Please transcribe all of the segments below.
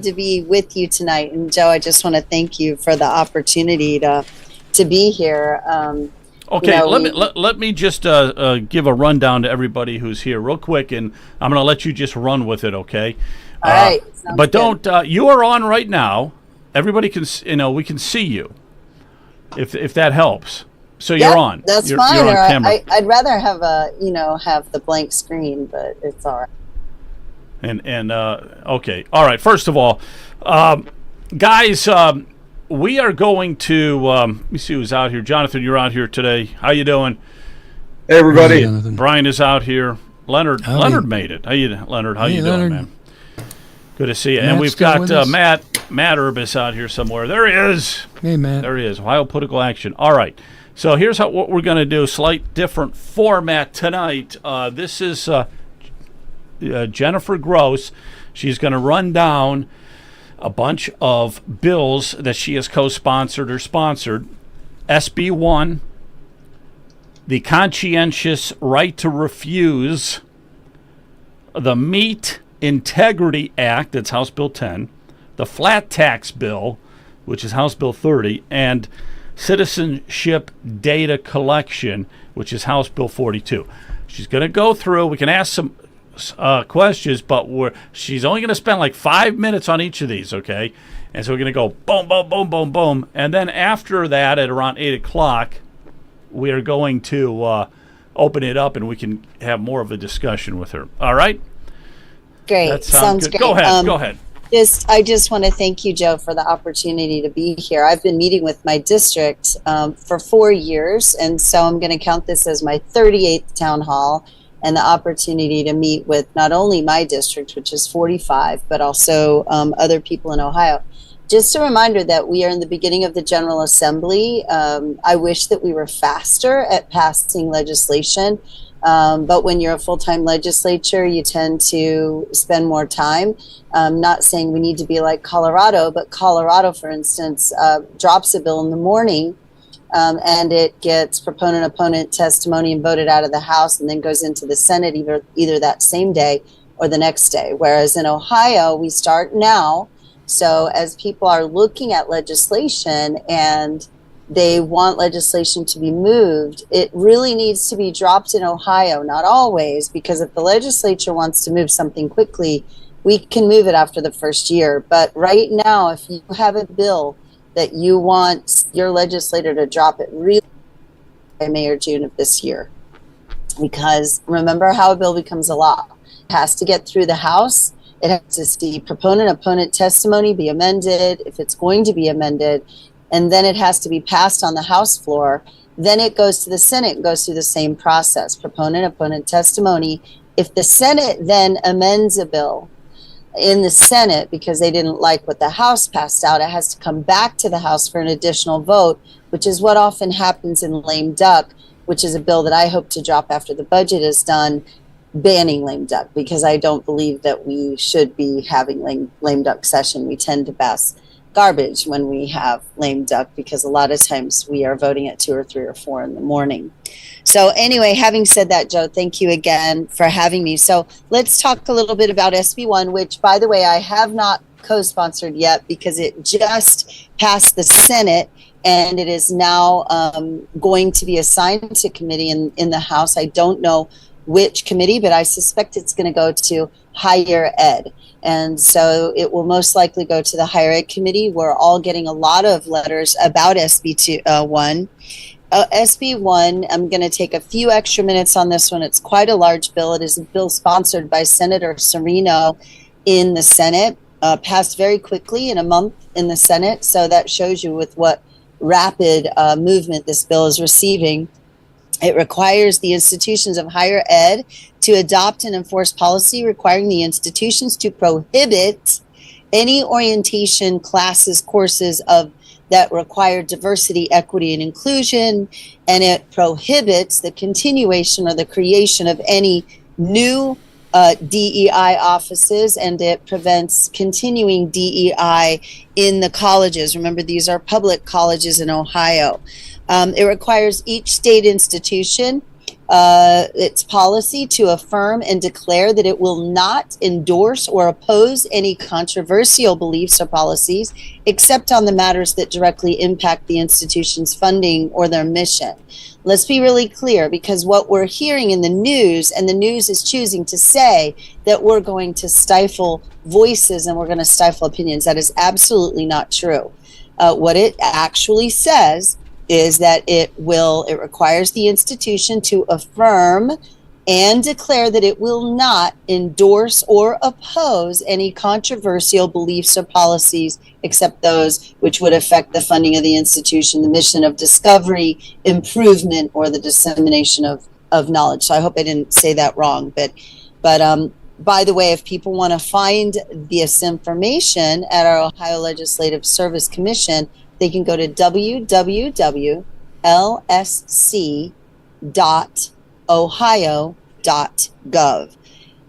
to be with you tonight. And Joe, I just want to thank you for the opportunity to be here. Okay, let me just give a rundown to everybody who's here real quick, and I'm going to let you just run with it, okay? All right. But don't. You are on right now. Everybody can, we can see you. If that helps. So you're on. That's fine. You're on camera. I'd rather have have the blank screen, but it's all right. And okay, all right. First of all, guys, we are going to. Let me see who's out here. Jonathan, you're out here today. How you doing? Hey, everybody. Brian is out here. Leonard made it. Leonard? How you doing, man? Good to see you. And we've got Matt Urbis out here somewhere. There he is. Hey, Matt. There he is. Ohio Political Action. All right. So here's what we're going to do. Slight different format tonight. This is Jennifer Gross. She's going to run down a bunch of bills that she has co-sponsored or sponsored. SB 1, the conscientious right to refuse, the Meat Integrity Act, that's House Bill 10, the Flat Tax Bill, which is House Bill 30, and Citizenship Data Collection, which is House Bill 42. She's going to go through. We can ask some questions, but she's only going to spend like 5 minutes on each of these, okay? And so we're going to go boom, boom, boom, boom, boom. And then after that, at around 8 o'clock, we are going to open it up and we can have more of a discussion with her. All right? Great. Sounds great. Go ahead. I just want to thank you, Joe, for the opportunity to be here. I've been meeting with my district for 4 years, and so I'm going to count this as my 38th town hall and the opportunity to meet with not only my district, which is 45, but also other people in Ohio. Just a reminder that we are in the beginning of the General Assembly. I wish that we were faster at passing legislation. But when you're a full-time legislature, you tend to spend more time. Not saying we need to be like Colorado, but Colorado, for instance, drops a bill in the morning and it gets proponent-opponent testimony and voted out of the House and then goes into the Senate either that same day or the next day. Whereas in Ohio, we start now. So as people are looking at legislation and they want legislation to be moved, it really needs to be dropped in Ohio, not always, because if the legislature wants to move something quickly, we can move it after the first year. But right now, if you have a bill that you want your legislator to drop it really by May or June of this year, because remember how a bill becomes a law. It has to get through the House. It has to see proponent-opponent testimony be amended, if it's going to be amended, and then it has to be passed on the House floor. Then it goes to the Senate and goes through the same process, proponent-opponent testimony. If the Senate then amends a bill in the Senate because they didn't like what the House passed out, it has to come back to the House for an additional vote, which is what often happens in lame duck, which is a bill that I hope to drop after the budget is done, banning lame duck, because I don't believe that we should be having lame duck session. We tend to pass garbage when we have lame duck because a lot of times we are voting at 2 or 3 or 4 in the morning. So anyway, having said that, Joe, thank you again for having me. So let's talk a little bit about SB 1, which, by the way, I have not co-sponsored yet because it just passed the Senate and it is now going to be assigned to committee in the House. I don't know which committee, but I suspect it's going to go to higher ed. And so it will most likely go to the higher ed committee. We're all getting a lot of letters about SB 1. SB 1, I'm going to take a few extra minutes on this one. It's quite a large bill. It is a bill sponsored by Senator Serino in the Senate, passed very quickly in a month in the Senate. So that shows you with what rapid movement this bill is receiving. It requires the institutions of higher ed to adopt and enforce policy requiring the institutions to prohibit any orientation classes, courses that require diversity, equity, and inclusion, and it prohibits the continuation or the creation of any new DEI offices, and it prevents continuing DEI in the colleges. Remember, these are public colleges in Ohio. It requires each state institution its policy to affirm and declare that it will not endorse or oppose any controversial beliefs or policies, except on the matters that directly impact the institution's funding or their mission. Let's be really clear, because what we're hearing in the news, and the news is choosing to say that we're going to stifle voices and we're going to stifle opinions. That is absolutely not true. What it actually says is that it requires the institution to affirm and declare that it will not endorse or oppose any controversial beliefs or policies, except those which would affect the funding of the institution, the mission of discovery, improvement, or the dissemination of knowledge. So I hope I didn't say that wrong. But by the way, if people want to find this information at our Ohio Legislative Service Commission, they can go to www.lsc.ohio.gov.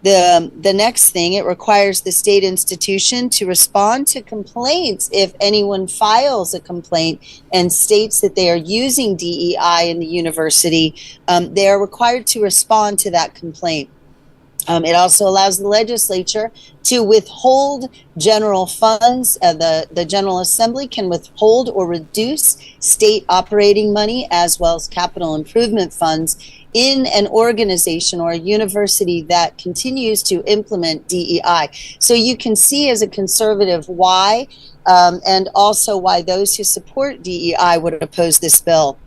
The next thing, it requires the state institution to respond to complaints. If anyone files a complaint and states that they are using DEI in the university, they are required to respond to that complaint. It also allows the legislature to withhold general funds. The General Assembly can withhold or reduce state operating money as well as capital improvement funds in an organization or a university that continues to implement DEI. So you can see as a conservative why, and also why those who support DEI would oppose this bill.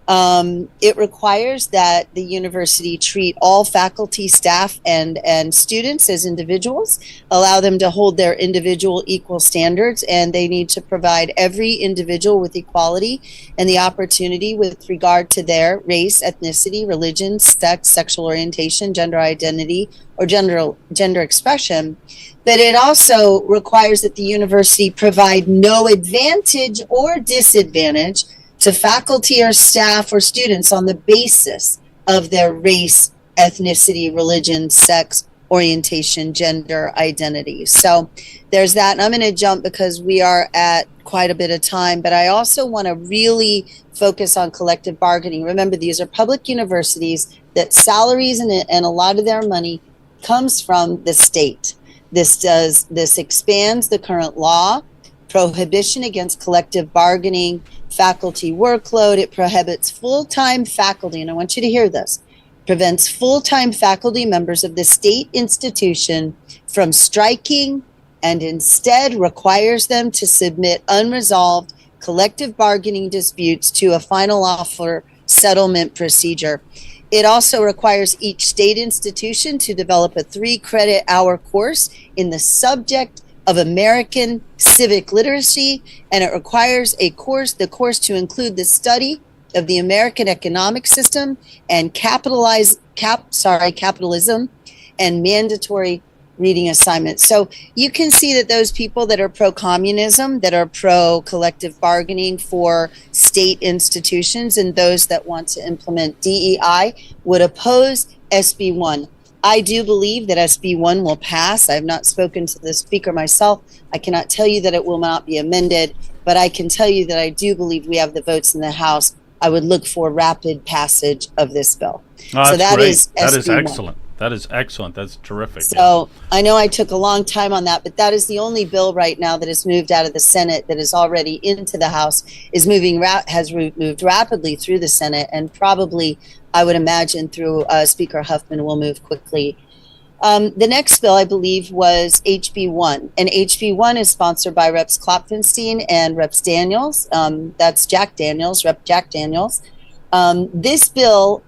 It requires that the university treat all faculty, staff, and students as individuals, allow them to hold their individual equal standards, and they need to provide every individual with equality and the opportunity with regard to their race, ethnicity, religion, sex, sexual orientation, gender identity, or gender expression. But it also requires that the university provide no advantage or disadvantage to faculty or staff or students on the basis of their race, ethnicity, religion, sex, orientation, gender identity. So there's that. And I'm going to jump because we are at quite a bit of time, but I also want to really focus on collective bargaining. Remember, these are public universities that salaries and a lot of their money comes from the state. This expands the current law, prohibition against collective bargaining, faculty workload. It prohibits full-time faculty, and I want you to hear this, prevents full-time faculty members of the state institution from striking, and instead requires them to submit unresolved collective bargaining disputes to a final offer settlement procedure. It also requires each state institution to develop a 3-credit hour course in the subject of American civic literacy, and it requires the course to include the study of the American economic system and capitalism and mandatory reading assignments. So you can see that those people that are pro-communism, that are pro-collective bargaining for state institutions, and those that want to implement DEI would oppose SB 1. I do believe that SB 1 will pass. I have not spoken to the speaker myself. I cannot tell you that it will not be amended, but I can tell you that I do believe we have the votes in the House. I would look for rapid passage of this bill. So that great. is That is SB 1. excellent. That is excellent. That's terrific. So I know I took a long time on that, but that is the only bill right now that has moved out of the Senate that is already into the House, has moved rapidly through the Senate, and probably, I would imagine, through Speaker Huffman will move quickly. The next bill, I believe, was HB 1, and HB 1 is sponsored by Reps Klopfenstein and Reps Daniels. That's Jack Daniels, Rep Jack Daniels. This bill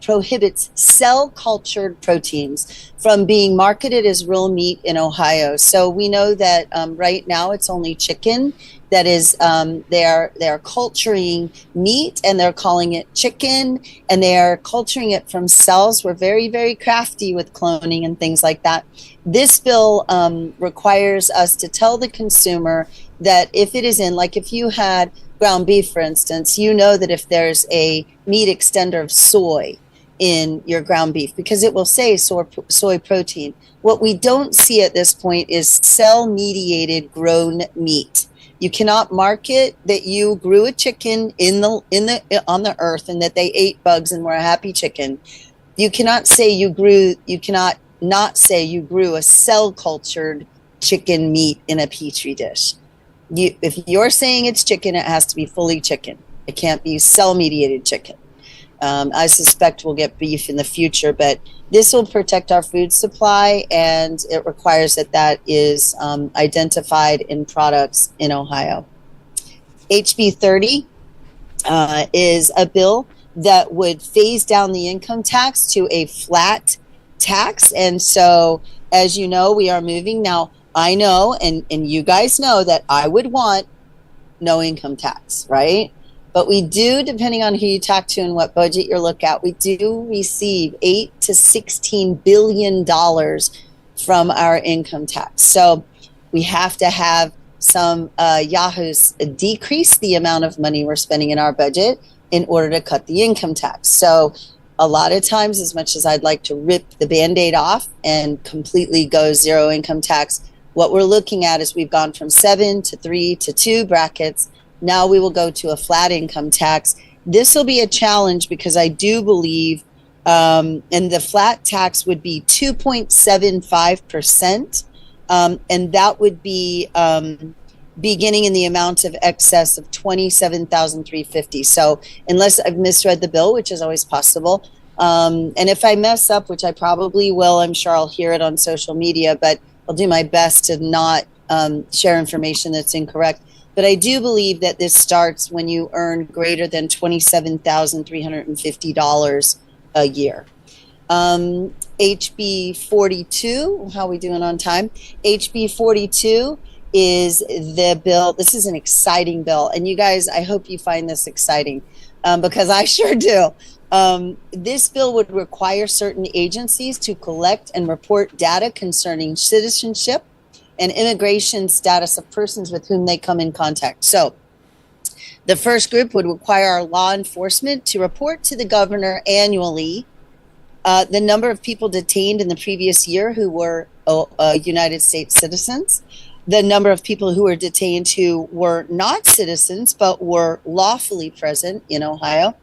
prohibits cell-cultured proteins from being marketed as real meat in Ohio. So we know that right now it's only chicken that is, they're culturing meat, and they're calling it chicken, and they are culturing it from cells. We're very, very crafty with cloning and things like that. This bill requires us to tell the consumer that if it is in, like if you had ground beef, for instance, you know that if there's a meat extender of soy in your ground beef, because it will say soy protein. What we don't see at this point is cell-mediated grown meat. You cannot market that you grew a chicken on the earth and that they ate bugs and were a happy chicken. You cannot say you cannot not say you grew a cell cultured chicken meat in a petri dish. If you're saying it's chicken, it has to be fully chicken. It can't be cell mediated chicken. I suspect we'll get beef in the future, but this will protect our food supply, and it requires that is identified in products in Ohio. HB 30 is a bill that would phase down the income tax to a flat tax. And so, as you know, we are moving now. I know, and you guys know that I would want no income tax, right? But we do, depending on who you talk to and what budget you look at, we do receive $8 to $16 billion from our income tax. So we have to have some yahoos decrease the amount of money we're spending in our budget in order to cut the income tax. So a lot of times, as much as I'd like to rip the Band-Aid off and completely go zero income tax, what we're looking at is we've gone from 7 to 3 to 2 brackets. Now we will go to a flat income tax. This will be a challenge because I do believe, and the flat tax would be 2.75%, and that would be beginning in the amount of excess of $27,350. So unless I've misread the bill, which is always possible, and if I mess up, which I probably will, I'm sure I'll hear it on social media, but I'll do my best to not share information that's incorrect. But I do believe that this starts when you earn greater than $27,350 a year. HB 42, how are we doing on time? HB 42 is the bill. This is an exciting bill. And you guys, I hope you find this exciting because I sure do. This bill would require certain agencies to collect and report data concerning citizenship and immigration status of persons with whom they come in contact. So the first group would require our law enforcement to report to the governor annually the number of people detained in the previous year who were United States citizens, the number of people who were detained who were not citizens but were lawfully present in Ohio,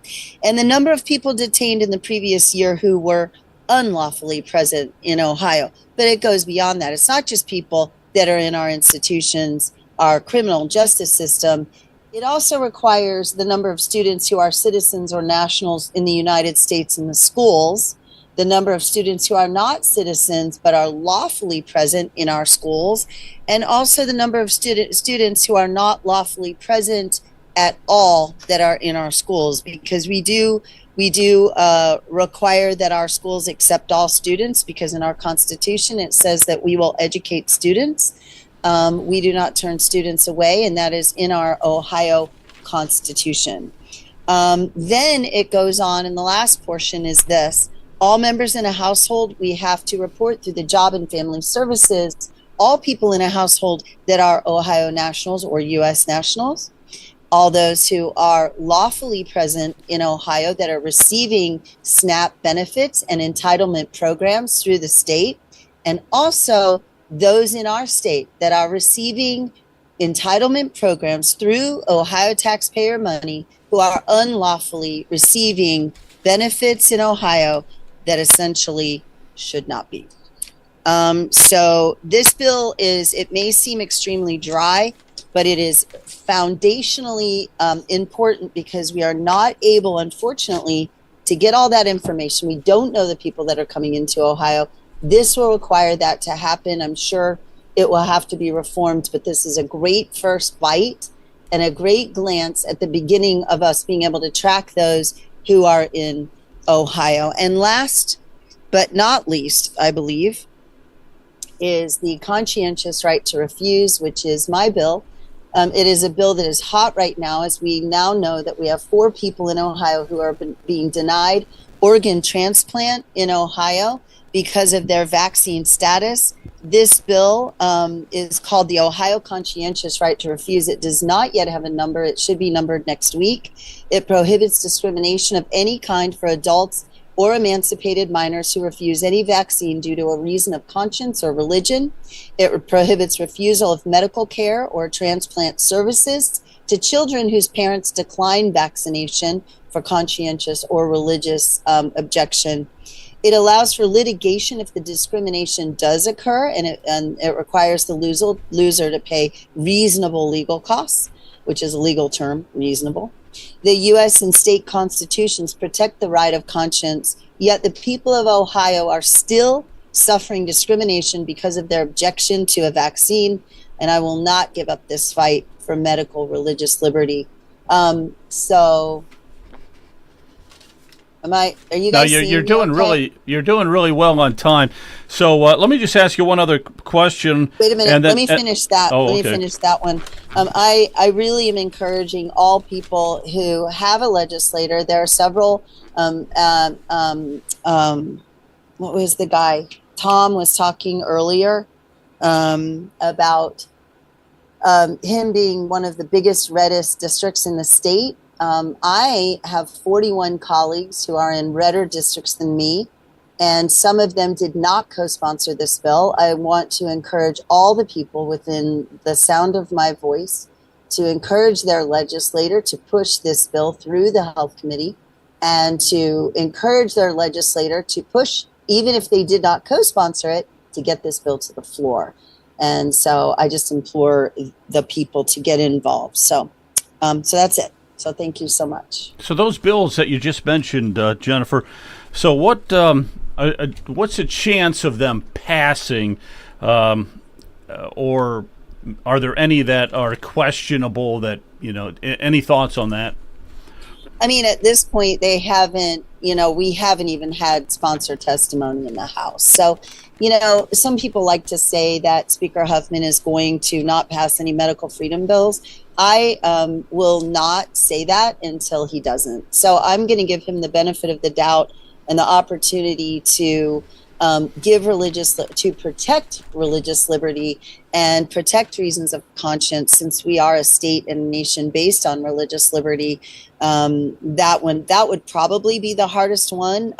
and the number of people detained in the previous year who were unlawfully present in Ohio. But it goes beyond that. It's not just people that are in our institutions, our criminal justice system. It also requires the number of students who are citizens or nationals in the United States in the schools, the number of students who are not citizens but are lawfully present in our schools, and also the number of students who are not lawfully present at all that are in our schools, because we do require that our schools accept all students, because in our Constitution it says that we will educate students. We do not turn students away, and that is in our Ohio Constitution. Then it goes on, and the last portion is this. All members in a household, we have to report through the Job and Family Services, all people in a household that are Ohio nationals or U.S. nationals, all those who are lawfully present in Ohio that are receiving SNAP benefits and entitlement programs through the state, and also those in our state that are receiving entitlement programs through Ohio taxpayer money who are unlawfully receiving benefits in Ohio that essentially should not be. So this bill it may seem extremely dry, but it is foundationally important because we are not able, unfortunately, to get all that information. We don't know the people that are coming into Ohio. This will require that to happen. I'm sure it will have to be reformed, but this is a great first bite and a great glance at the beginning of us being able to track those who are in Ohio. And last but not least, I believe, is the conscientious right to refuse, which is my bill. It is a bill that is hot right now, as we now know that we have 4 people in Ohio who are being denied organ transplant in Ohio because of their vaccine status. This bill is called the Ohio Conscientious Right to Refuse. It does not yet have a number. It should be numbered next week. It prohibits discrimination of any kind for adults or emancipated minors who refuse any vaccine due to a reason of conscience or religion. It prohibits refusal of medical care or transplant services to children whose parents decline vaccination for conscientious or religious objection. It allows for litigation if the discrimination does occur, and it requires the loser to pay reasonable legal costs, which is a legal term, reasonable. The U.S. and state constitutions protect the right of conscience, yet the people of Ohio are still suffering discrimination because of their objection to a vaccine, and I will not give up this fight for medical religious liberty. So are you guys you're doing okay? you're doing really well on time. So let me just ask you one other question. Wait a minute. And then, let me finish that. Oh, Let me okay. finish that one. I really am encouraging all people who have a legislator. There are several. What was the guy? Tom was talking earlier about him being one of the biggest, reddest districts in the state. I have 41 colleagues who are in redder districts than me, and some of them did not co-sponsor this bill. I want to encourage all the people within the sound of my voice to encourage their legislator to push this bill through the Health Committee, and to encourage their legislator to push, even if they did not co-sponsor it, to get this bill to the floor. And so I just implore the people to get involved. So that's it. So thank you so much. So those bills that you just mentioned, Jennifer. So what's the chance of them passing, or are there any that are questionable? That any thoughts on that? I mean, at this point, they haven't. We haven't even had sponsor testimony in the House. So, some people like to say that Speaker Huffman is going to not pass any medical freedom bills. I will not say that until he doesn't. So I'm going to give him the benefit of the doubt and the opportunity to protect religious liberty and protect reasons of conscience, since we are a state and a nation based on religious liberty. That would probably be the hardest one.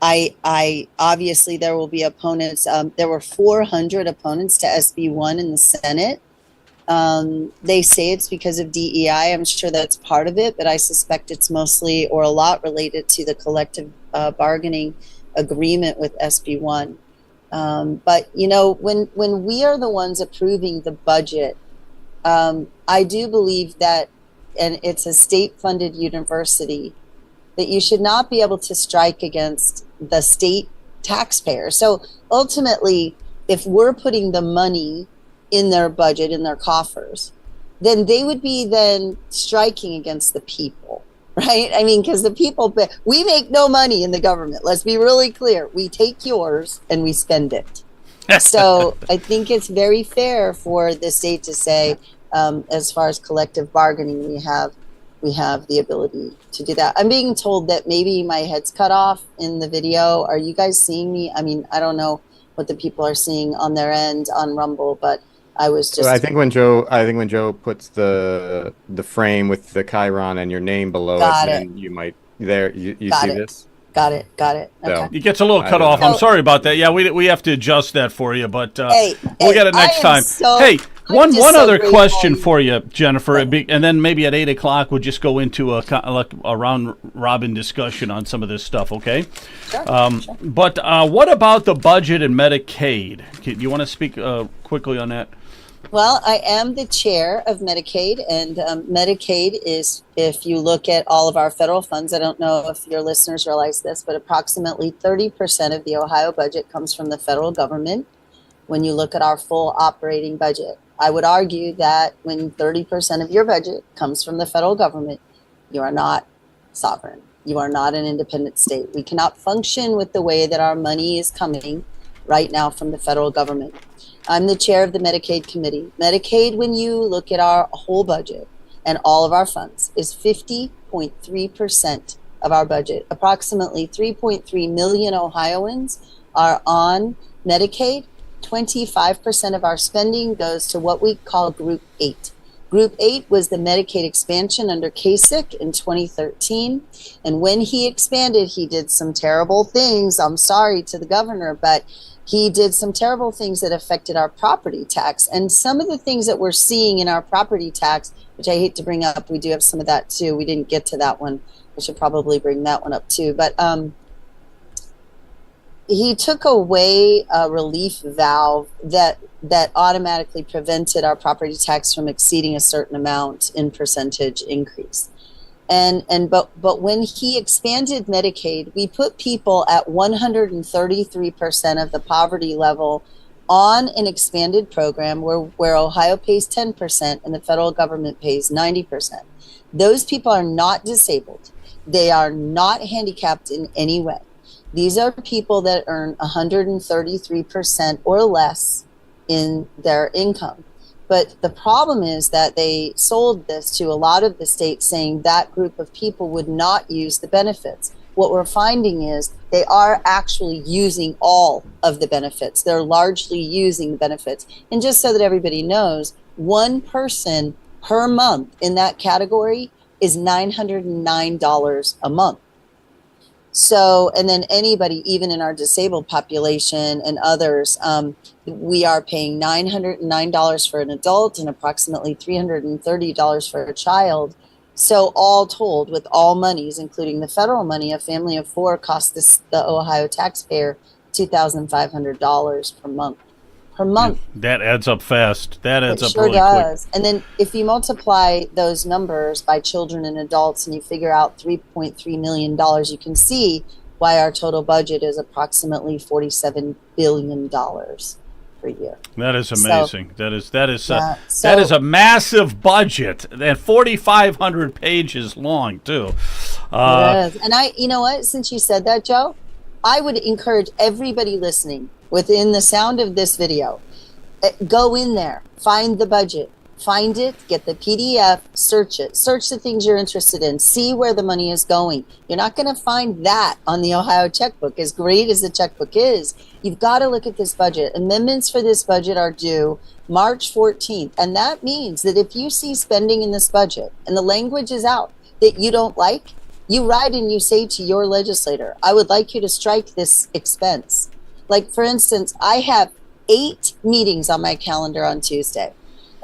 I obviously there will be opponents. There were 400 opponents to SB 1 in the Senate. They say it's because of DEI. I'm sure that's part of it, but I suspect it's mostly or a lot related to the collective bargaining agreement with SB 1. But when we are the ones approving the budget, I do believe that, and it's a state-funded university, that you should not be able to strike against the state taxpayer. So ultimately, if we're putting the money in their budget, in their coffers, then they would be then striking against the people, right? I mean, because the people, we make no money in the government. Let's be really clear. We take yours and we spend it. So I think it's very fair for the state to say, as far as collective bargaining, we have the ability to do that. I'm being told that maybe my head's cut off in the video. Are you guys seeing me? I mean, I don't know what the people are seeing on their end on Rumble, but I was just. So I think when Joe puts the frame with the chyron and your name below Got it, it. then you might you Got see it. this. Got it. Okay. So, It gets a little cut off. I'm sorry about that. Yeah, we have to adjust that for you, but we'll get it next time. One other question for you, Jennifer, Right. and then maybe at 8 o'clock we'll just go into a round robin discussion on some of this stuff. Okay. Sure. But what about the budget and Medicaid? Do you want to speak quickly on that? Well, I am the chair of Medicaid, and Medicaid is, if you look at all of our federal funds, I don't know if your listeners realize this, but approximately 30% of the Ohio budget comes from the federal government when you look at our full operating budget. I would argue that when 30% of your budget comes from the federal government, you are not sovereign. You are not an independent state. We cannot function with the way that our money is coming right now from the federal government. I'm the chair of the Medicaid committee. Medicaid, when you look at our whole budget and all of our funds, is 50.3% of our budget. Approximately 3.3 million Ohioans are on Medicaid. 25% of our spending goes to what we call Group 8. Group 8 was the Medicaid expansion under Kasich in 2013. And when he expanded, he did some terrible things. I'm sorry to the governor, but he did some terrible things that affected our property tax. And some of the things that we're seeing in our property tax, which I hate to bring up, we do have some of that too. We didn't get to that one. I should probably bring that one up too. But he took away a relief valve that automatically prevented our property tax from exceeding a certain amount in percentage increase. But when he expanded Medicaid, we put people at 133% of the poverty level on an expanded program where Ohio pays 10% and the federal government pays 90%. Those people are not disabled. They are not handicapped in any way. These are people that earn 133% or less in their income. But the problem is that they sold this to a lot of the states saying that group of people would not use the benefits. What we're finding is they are actually using all of the benefits. They're largely using the benefits. And just so that everybody knows, one person per month in that category is $909 a month. So, and then anybody, even in our disabled population and others, we are paying $909 for an adult and approximately $330 for a child. So all told, with all monies, including the federal money, a family of four costs the Ohio taxpayer $2,500 per month. That adds up fast. That adds up sure really does. quick. And then if you multiply those numbers by children and adults and you figure out $3.3 million, you can see why our total budget is approximately $47 billion per year. That is amazing. So, that is a massive budget and 4,500 pages long too. It is. And you know what? Since you said that, Joe, I would encourage everybody listening within the sound of this video, go in there, find the budget, find it, get the PDF, search it, search the things you're interested in, see where the money is going. You're not going to find that on the Ohio checkbook. As great as the checkbook is, you've got to look at this budget. Amendments for this budget are due March 14th. And that means that if you see spending in this budget and the language is out that you don't like, you write and you say to your legislator, I would like you to strike this expense. Like, for instance, I have 8 meetings on my calendar on Tuesday.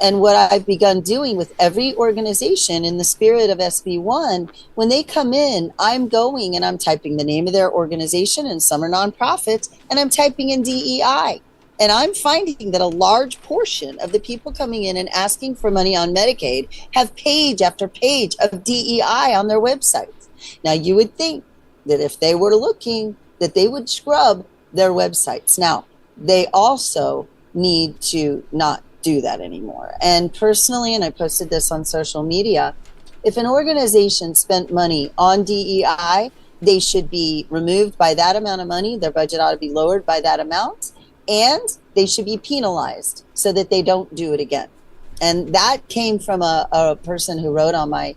And what I've begun doing with every organization in the spirit of SB1, when they come in, I'm going and I'm typing the name of their organization, and some are nonprofits, and I'm typing in DEI. And I'm finding that a large portion of the people coming in and asking for money on Medicaid have page after page of DEI on their websites. Now, you would think that if they were looking, that they would scrub their websites. Now, they also need to not do that anymore. And personally, and I posted this on social media, if an organization spent money on DEI, they should be removed by that amount of money. Their budget ought to be lowered by that amount, and they should be penalized so that they don't do it again. And that came from a person who wrote on my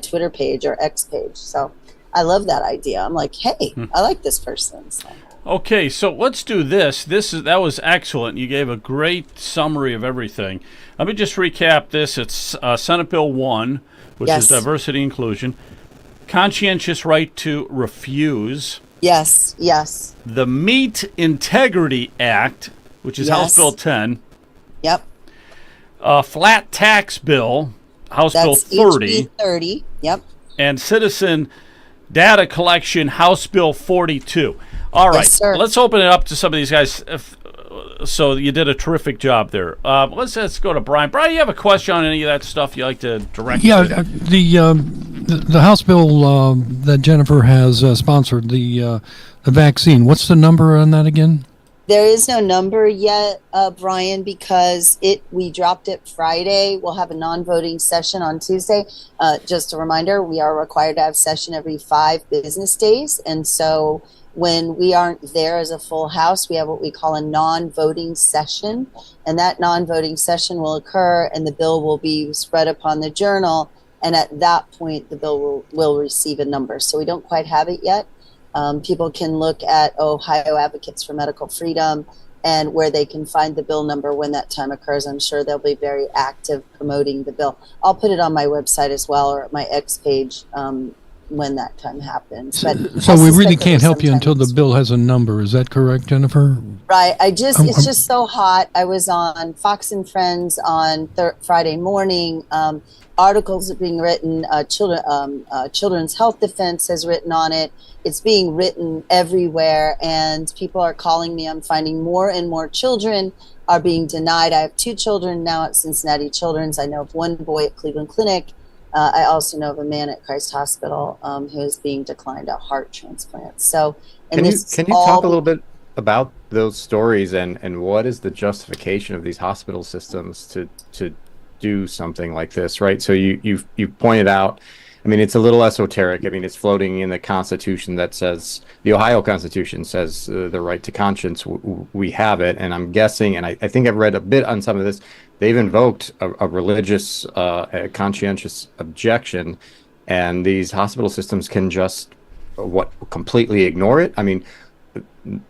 Twitter page or X page. So I love that idea. I'm like, hey, I like this person. So. Okay, so let's do this. That was excellent. You gave a great summary of everything. Let me just recap this. It's Senate Bill 1, which is diversity inclusion. Conscientious right to refuse. Yes. The Meat Integrity Act, which is House Bill 10. Yep. Flat Tax Bill, House Bill 30. HB 30. Yep. And Citizen Data Collection, House Bill 42. All right, let's open it up to some of these guys. So you did a terrific job there. Let's go to Brian. Brian, you have a question on any of that stuff you like to direct? Yeah, the House bill that Jennifer has sponsored, the vaccine. What's the number on that again? There is no number yet, Brian, because we dropped it Friday. We'll have a non-voting session on Tuesday. Just a reminder, we are required to have session every 5 business days, and so when we aren't there as a full house, we have what we call a non-voting session, and that non-voting session will occur and the bill will be spread upon the journal, and at that point the bill will receive a number. So we don't quite have it yet. People can look at Ohio Advocates for Medical Freedom and where they can find the bill number when that time occurs. I'm sure they'll be very active promoting the bill. I'll put it on my website as well, or at my X page when that time happens. But so we really can't help you until the bill has a number. Is that correct, Jennifer? Right. It's just so hot. I was on Fox and Friends on Friday morning. Articles are being written. Children's Health Defense has written on it. It's being written everywhere, and people are calling me. I'm finding more and more children are being denied. I have 2 children now at Cincinnati Children's. I know of 1 boy at Cleveland Clinic. I also know of a man at Christ Hospital who is being declined a heart transplant. So, can you talk a little bit about those stories and what is the justification of these hospital systems to do something like this, right? So you pointed out, I mean, it's a little esoteric. I mean, it's floating in the Constitution that says, the Ohio Constitution says the right to conscience, we have it. And I'm guessing, and I think I've read a bit on some of this, they've invoked a religious, a conscientious objection, and these hospital systems can just, completely ignore it? I mean,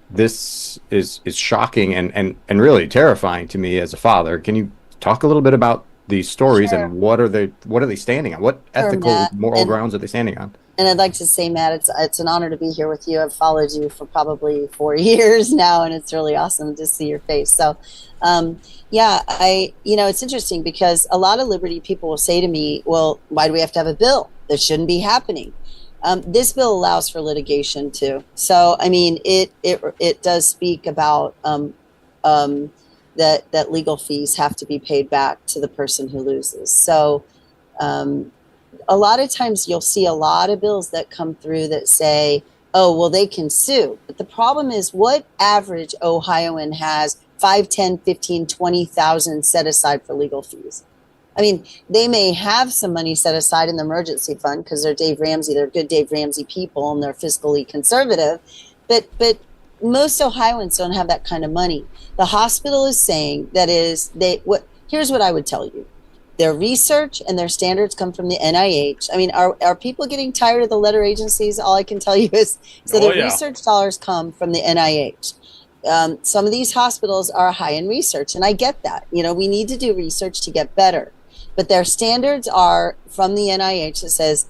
this is shocking and really terrifying to me as a father. Can you talk a little bit about these stories? Sure. And what are they standing on? What ethical, moral grounds are they standing on? And I'd like to say, Matt, it's an honor to be here with you. I've followed you for probably 4 years now, and it's really awesome to see your face. So, it's interesting because a lot of Liberty people will say to me, well, why do we have to have a bill? That shouldn't be happening. This bill allows for litigation too. So, I mean, it does speak about that legal fees have to be paid back to the person who loses. So a lot of times you'll see a lot of bills that come through that say, oh, well, they can sue. But the problem is, what average Ohioan has 5, 10, 15, 20,000 set aside for legal fees? I mean, they may have some money set aside in the emergency fund because they're good Dave Ramsey people, and they're fiscally conservative. But most Ohioans don't have that kind of money. The hospital is saying here's what I would tell you. Their research and their standards come from the NIH. I mean, are people getting tired of the letter agencies? All I can tell you is research dollars come from the NIH. Some of these hospitals are high in research, and I get that. We need to do research to get better. But their standards are from the NIH that says,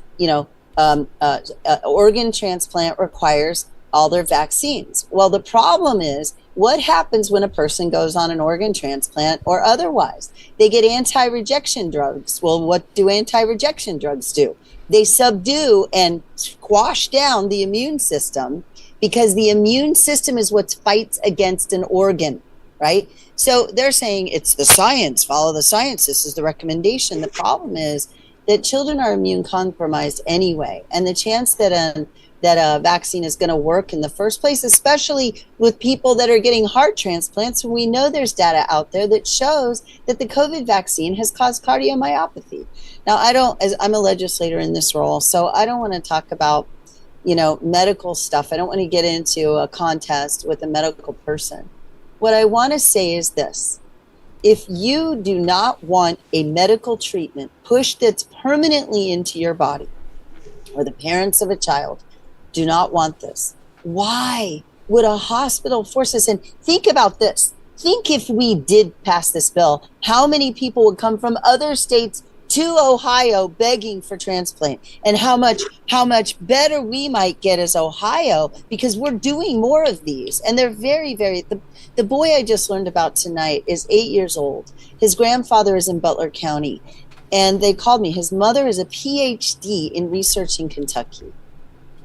organ transplant requires all their vaccines. Well, the problem is, what happens when a person goes on an organ transplant or otherwise? They get anti-rejection drugs. Well, what do anti-rejection drugs do? They subdue and squash down the immune system, because the immune system is what fights against an organ, right? So they're saying it's the science, follow the science. This is the recommendation. The problem is that children are immune compromised anyway. And the chance that a vaccine is going to work in the first place, especially with people that are getting heart transplants. We know there's data out there that shows that the COVID vaccine has caused cardiomyopathy. Now, I'm a legislator in this role, so I don't want to talk about, medical stuff. I don't want to get into a contest with a medical person. What I want to say is this. If you do not want a medical treatment pushed that's permanently into your body, or the parents of a child do not want this, why would a hospital force us in? Think about this. Think if we did pass this bill, how many people would come from other states to Ohio begging for transplant, and how much better we might get as Ohio, because we're doing more of these. And they're very, very, the boy I just learned about tonight is 8 years old. His grandfather is in Butler County, and they called me. His mother is a PhD in research in Kentucky.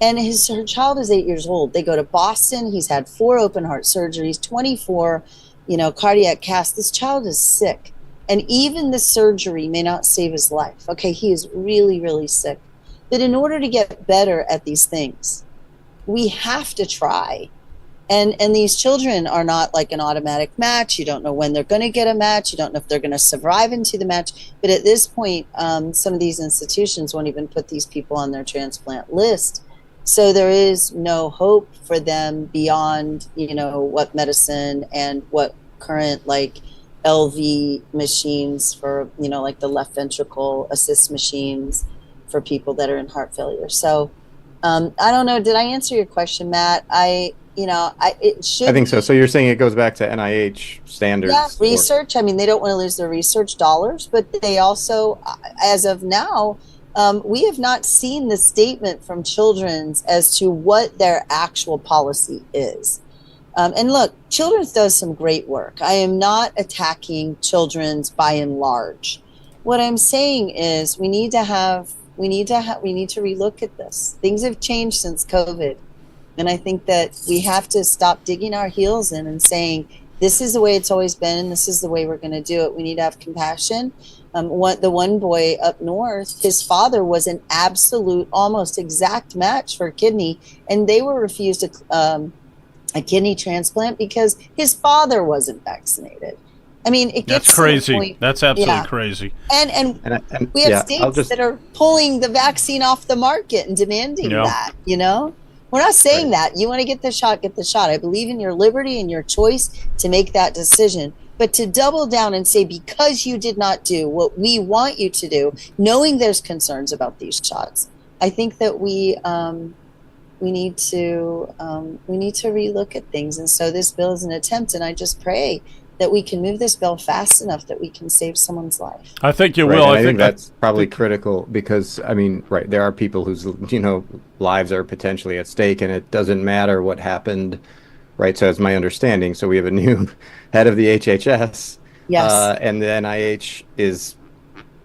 And her child is 8 years old. They go to Boston. He's had 4 open heart surgeries, 24, cardiac casts. This child is sick. And even the surgery may not save his life. Okay, he is really, really sick. But in order to get better at these things, we have to try. And these children are not like an automatic match. You don't know when they're going to get a match. You don't know if they're going to survive into the match. But at this point, some of these institutions won't even put these people on their transplant list. So there is no hope for them beyond, what medicine and what current LV machines for, like the left ventricle assist machines for people that are in heart failure. So I don't know. Did I answer your question, Matt? It should. I think so. So you're saying it goes back to NIH standards? Yeah, research. I mean, they don't want to lose their research dollars, but they also, as of now, we have not seen the statement from Children's as to what their actual policy is. And look, Children's does some great work. I am not attacking Children's by and large. What I'm saying is we need to relook at this. Things have changed since COVID. And I think that we have to stop digging our heels in and saying, this is the way it's always been, and this is the way we're going to do it. We need to have compassion. The one boy up north, his father was an absolute, almost exact match for a kidney, and they were refused a kidney transplant because his father wasn't vaccinated. I mean, it gets That's crazy. To the point, That's absolutely crazy. And we have states that are pulling the vaccine off the market and demanding that, We're not saying that. You want to get the shot, get the shot. I believe in your liberty and your choice to make that decision. But to double down and say, because you did not do what we want you to do, knowing there's concerns about these shots, I think that we need to relook at things. And so this bill is an attempt, and I just pray that we can move this bill fast enough that we can save someone's life. I think you will. I think that's probably critical because, I mean, there are people whose, lives are potentially at stake, and it doesn't matter what happened, right? So it's my understanding. So we have a new head of the HHS. Yes. And the NIH is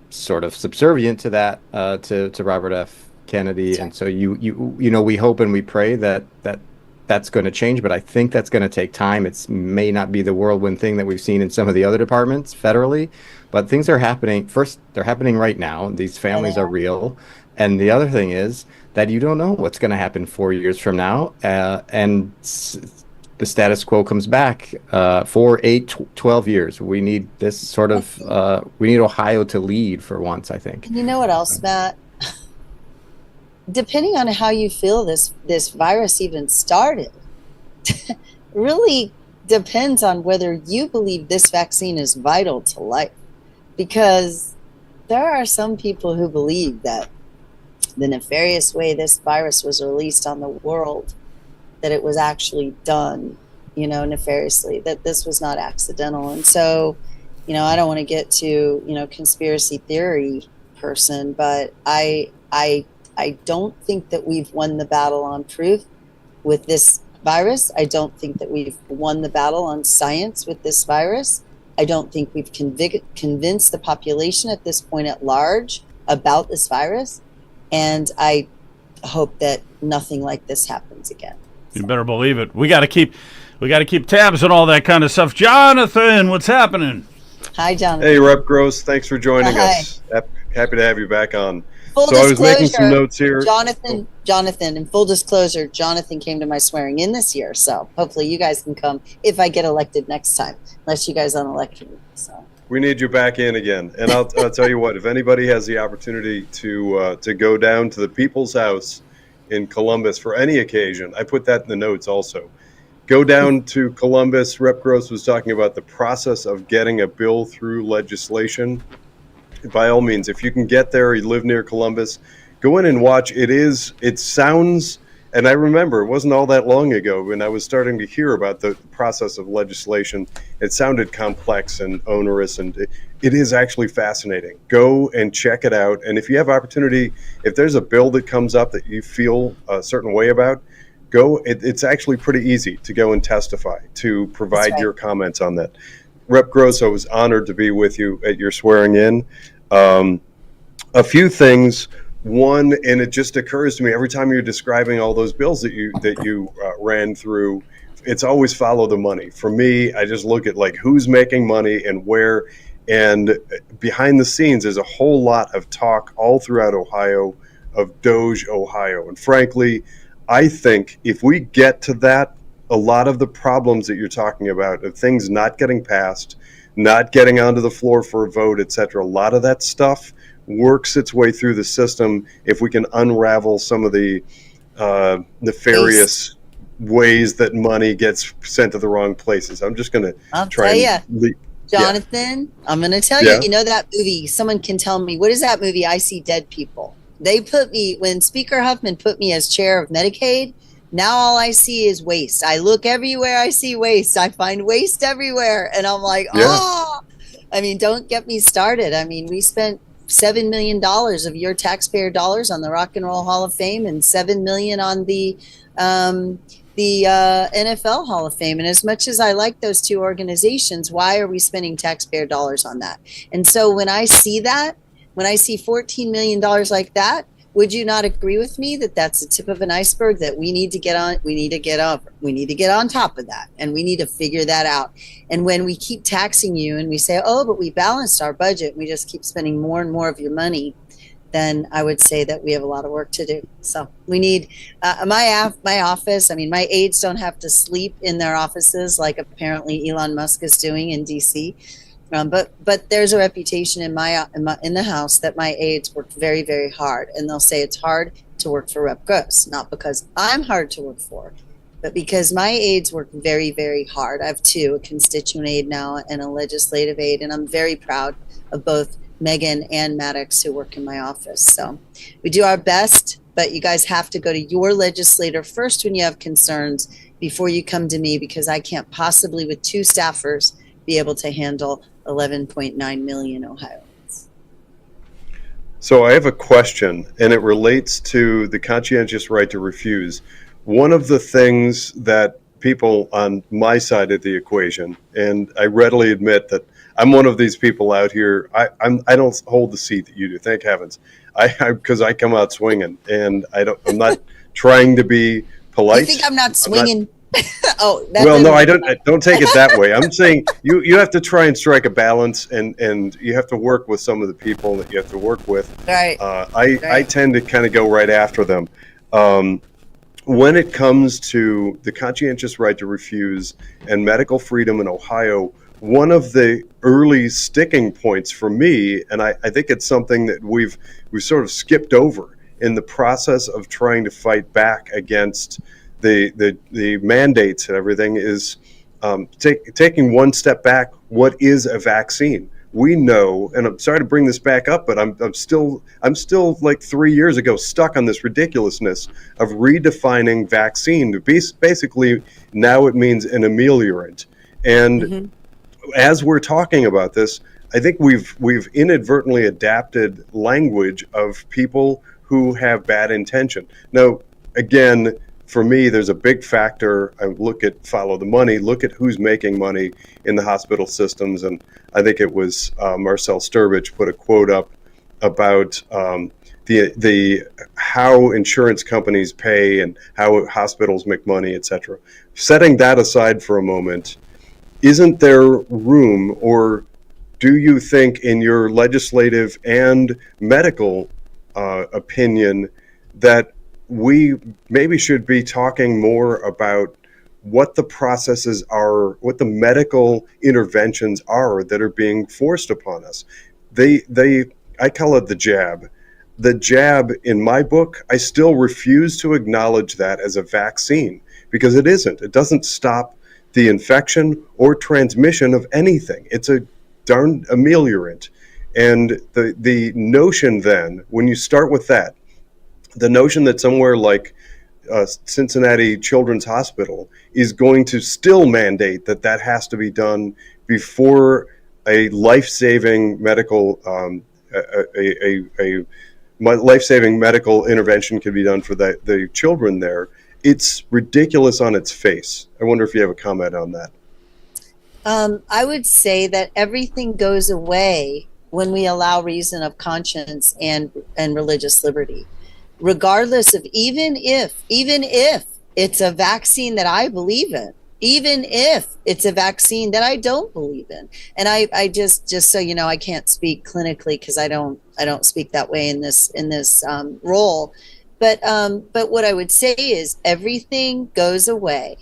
sort of subservient to that, to Robert F. Kennedy. That's right. And so we hope and we pray that's going to change, but I think that's going to take time. It may not be the whirlwind thing that we've seen in some of the other departments federally, but things are happening. First, they're happening right now. These families are real. And the other thing is that you don't know what's going to happen 4 years from now. And the status quo comes back for 8, 12 years. We need this sort of, we need Ohio to lead for once, I think. And you know what else, Matt? Depending on how you feel this virus even started, really depends on whether you believe this vaccine is vital to life. Because there are some people who believe that the nefarious way this virus was released on the world, that it was actually done, nefariously, that this was not accidental. And so, I don't want to get to, conspiracy theory person, but I don't think that we've won the battle on proof with this virus. I don't think that we've won the battle on science with this virus. I don't think we've convinced the population at this point at large about this virus. And I hope that nothing like this happens again. You better believe it. We got to keep tabs on all that kind of stuff. Jonathan, what's happening? Hi, Jonathan. Hey, Rep Gross. Thanks for joining us. Happy to have you back on. Full so I was making some notes here. Jonathan, in full disclosure, Jonathan came to my swearing in this year. So hopefully you guys can come if I get elected next time, unless you guys unelect me. So we need you back in again. And I'll tell you what, if anybody has the opportunity to go down to the People's House in Columbus for any occasion, I put that in the notes also. Go down to Columbus. Rep Gross was talking about the process of getting a bill through legislation. By all means, if you can get there, you live near Columbus, go in and watch. It sounds, and I remember it wasn't all that long ago when I was starting to hear about the process of legislation. It sounded complex and onerous, and it is actually fascinating. Go and check it out. And if you have opportunity, if there's a bill that comes up that you feel a certain way about, go. It's actually pretty easy to go and testify, to provide your comments on that. Rep Gross, I was honored to be with you at your swearing in. A few things. One, and it just occurs to me every time you're describing all those bills that you ran through, it's always follow the money. For me, I just look at who's making money and where. And behind the scenes, there's a whole lot of talk all throughout Ohio of Doge Ohio. And frankly, I think if we get to that, a lot of the problems that you're talking about, of things not getting passed, not getting onto the floor for a vote, et cetera, a lot of that stuff works its way through the system if we can unravel some of the nefarious ways that money gets sent to the wrong places. I'm just going to try Jonathan, I'm going to tell you, you know that movie, someone can tell me, what is that movie, I See Dead People? They put me, when Speaker Huffman put me as chair of Medicaid, now all I see is waste. I look everywhere, I see waste. I find waste everywhere. And I'm like, Yeah. oh, I mean, don't get me started. I mean, we spent $7 million of your taxpayer dollars on the Rock and Roll Hall of Fame and $7 million on the NFL Hall of Fame. And as much as I like those two organizations, why are we spending taxpayer dollars on that? And so when I see that, when I see $14 million like that, would you not agree with me that that's the tip of an iceberg that we need to get on? We need to get on top of that, and we need to figure that out. And when we keep taxing you and we say, oh, but we balanced our budget, and we just keep spending more and more of your money, then I would say that we have a lot of work to do. So we need my office. I mean, my aides don't have to sleep in their offices like apparently Elon Musk is doing in DC. But there's a reputation in the House that my aides work very, very hard, and they'll say it's hard to work for Rep. Gross, not because I'm hard to work for, but because my aides work very, very hard. I have two, a constituent aide now and a legislative aide, and I'm very proud of both Megan and Maddox who work in my office. So we do our best, but you guys have to go to your legislator first when you have concerns before you come to me, because I can't possibly, with two staffers, be able to handle 11.9 million Ohioans. So I have a question, and it relates to the conscientious right to refuse. One of the things that people on my side of the equation, and I readily admit that I'm one of these people out here. I don't hold the seat that you do. Thank heavens, because I come out swinging, and I'm not trying to be polite. You think I'm not swinging? Oh, well, no, I don't take it that way. I'm saying you have to try and strike a balance, and you have to work with some of the people that you have to work with. Right. I tend to kind of go right after them. When it comes to the conscientious right to refuse and medical freedom in Ohio, one of the early sticking points for me, and I think it's something that we've sort of skipped over in the process of trying to fight back against the mandates and everything, is taking one step back. What is a vaccine? We know, and I'm sorry to bring this back up, but I'm still like 3 years ago stuck on this ridiculousness of redefining vaccine. Basically, now it means an ameliorant. And as we're talking about this, I think we've inadvertently adapted language of people who have bad intention. Now, again, for me, there's a big factor. I follow the money, look at who's making money in the hospital systems. And I think it was Marcel Sturbridge put a quote up about the how insurance companies pay and how hospitals make money, etc. Setting that aside for a moment, isn't there room, or do you think in your legislative and medical opinion that we maybe should be talking more about what the processes are, what the medical interventions are that are being forced upon us? I call it the jab. The jab, in my book, I still refuse to acknowledge that as a vaccine, because it isn't. It doesn't stop the infection or transmission of anything. It's a darn ameliorant. And the notion then, when you start with that, the notion that somewhere like Cincinnati Children's Hospital is going to still mandate that has to be done before a life-saving medical life-saving medical intervention can be done for the children there, it's ridiculous on its face. I wonder if you have a comment on that. I would say that everything goes away when we allow reason of conscience and religious liberty. Regardless of, even if it's a vaccine that I believe in, even if it's a vaccine that I don't believe in. And I just so you know, I can't speak clinically because I don't speak that way in this role. But what I would say is everything goes away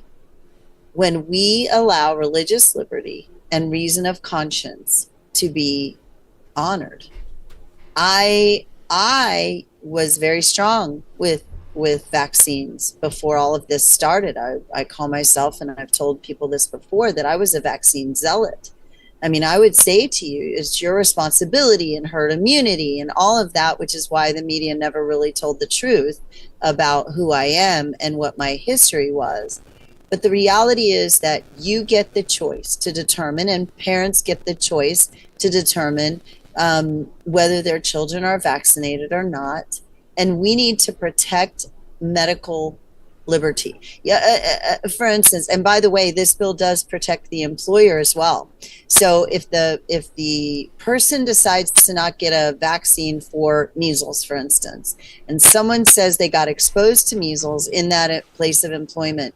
when we allow religious liberty and reason of conscience to be honored. I was very strong with vaccines before all of this started. I call myself, and I've told people this before, that I was a vaccine zealot. I mean, I would say to you, it's your responsibility and herd immunity and all of that, which is why the media never really told the truth about who I am and what my history was. But the reality is that you get the choice to determine, and parents get the choice to determine whether their children are vaccinated or not. And we need to protect medical liberty. For instance, and by the way, this bill does protect the employer as well. So if the person decides to not get a vaccine for measles, for instance, and someone says they got exposed to measles in that place of employment,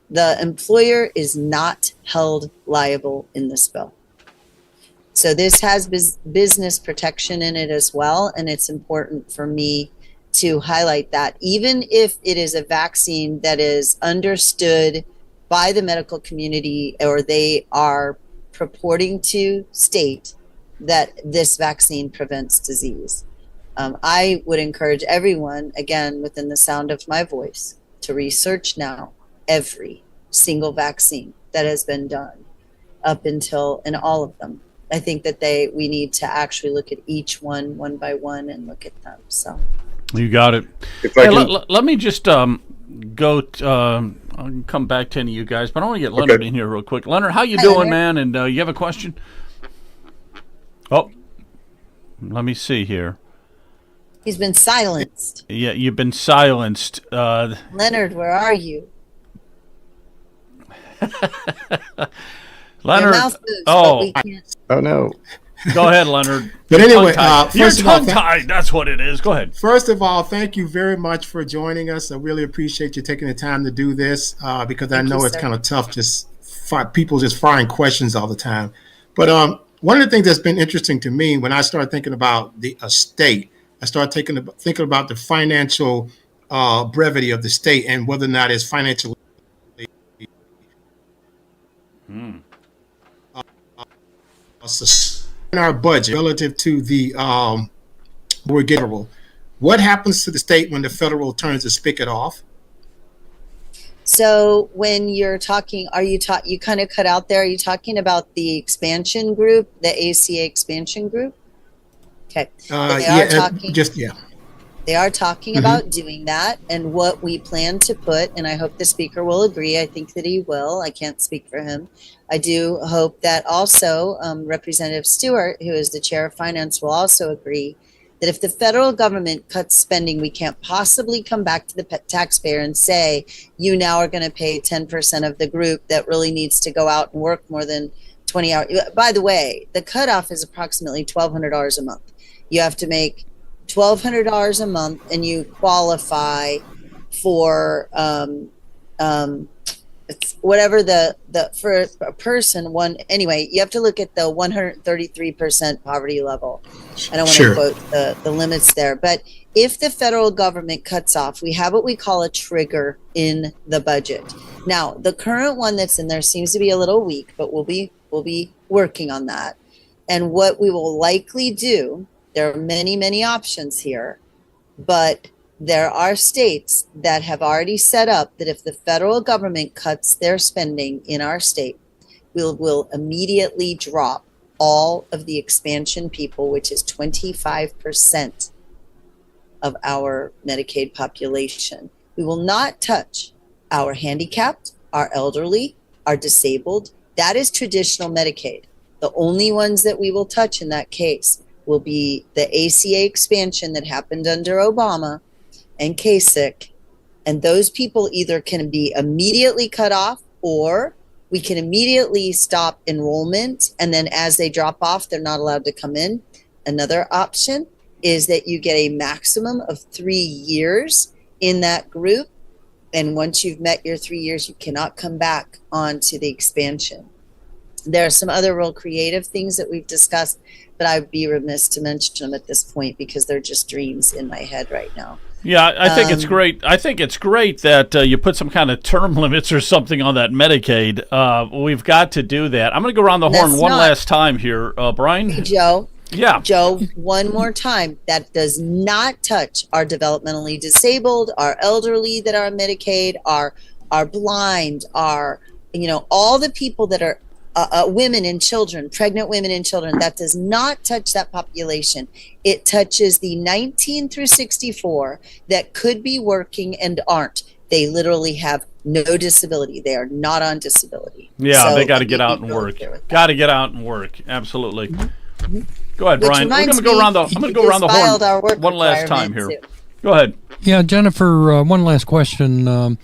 the employer is not held liable in this bill. So this has business protection in it as well, and it's important for me to highlight that. Even if it is a vaccine that is understood by the medical community, or they are purporting to state that this vaccine prevents disease, I would encourage everyone, again, within the sound of my voice, to research now every single vaccine that has been done up until, and all of them. I think that we need to actually look at each one by one and look at them. So you got it. If I can, let me just go. I'll come back to any of you guys, but I want to get Leonard in here real quick. Leonard, how you Hi, doing, Leonard. man? And you have a question? Oh, let me see here. he's been silenced. Yeah, you've been silenced. Leonard, where are you? Your Leonard. mouth moves, Oh. but we can't. Oh no. Go ahead, Leonard. But anyway, You're first of all, tongue-tied. That's what it is. Go ahead. first of all, thank you very much for joining us. I really appreciate you taking the time to do this because I Thank know you, it's sir. kind of tough just people just firing questions all the time. But one of the things that's been interesting to me when I started thinking about the state, I started thinking about the financial brevity of the state and whether or not it's financially in our budget relative to the we're getting. What happens to the state when the federal turns the spigot off? So when you're talking, you kind of cut out there. Are you talking about the expansion group, the ACA expansion group? Okay. They are talking. They are talking about doing that, and what we plan to put, and I hope the speaker will agree. I think that he will. I can't speak for him. I do hope that also Representative Stewart, who is the chair of finance, will also agree that if the federal government cuts spending, we can't possibly come back to the taxpayer and say, you now are going to pay 10% of the group that really needs to go out and work more than 20 hours. By the way, the cutoff is approximately $1,200 a month. You have to make $1,200 a month, and you qualify for it's whatever the for a person one. Anyway, you have to look at the 133% poverty level. I don't want to quote the limits there, but if the federal government cuts off, we have what we call a trigger in the budget. Now, the current one that's in there seems to be a little weak, but we'll be working on that. And what we will likely do, there are many options here, but there are states that have already set up that if the federal government cuts their spending in our state, we'll immediately drop all of the expansion people, which is 25% of our Medicaid population. We will not touch our handicapped, our elderly, our disabled. That is traditional Medicaid. The only ones that we will touch in that case will be the ACA expansion that happened under Obama and Kasich, and those people either can be immediately cut off, or we can immediately stop enrollment, and then as they drop off, they're not allowed to come in. Another option is that you get a maximum of 3 years in that group, and once you've met your 3 years, you cannot come back onto the expansion. There are some other real creative things that we've discussed, but I'd be remiss to mention them at this point because they're just dreams in my head right now. Yeah, I think it's great. I think it's great that you put some kind of term limits or something on that Medicaid. We've got to do that. I'm going to go around the horn one last time here, Brian. Hey, Joe. Yeah. Joe, one more time. That does not touch our developmentally disabled, our elderly that are on Medicaid, our blind, our, all the people that are women and children, pregnant women and children. That does not touch that population. It touches the 19 through 64 that could be working and aren't. They literally have no disability. They are not on disability. Yeah, So they got to let get me out be and really work. clear with that. Got to get out and work. Absolutely. Go ahead, Which Brian. We're going reminds to go me, around the. I'm going to we go around the just filed our horn work one last time here. requirement, too. Go ahead. Yeah, Jennifer, one last question.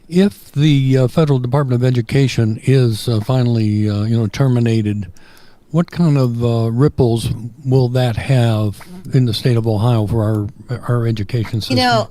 If the Federal Department of Education is finally, terminated, what kind of ripples will that have in the state of Ohio for our education system?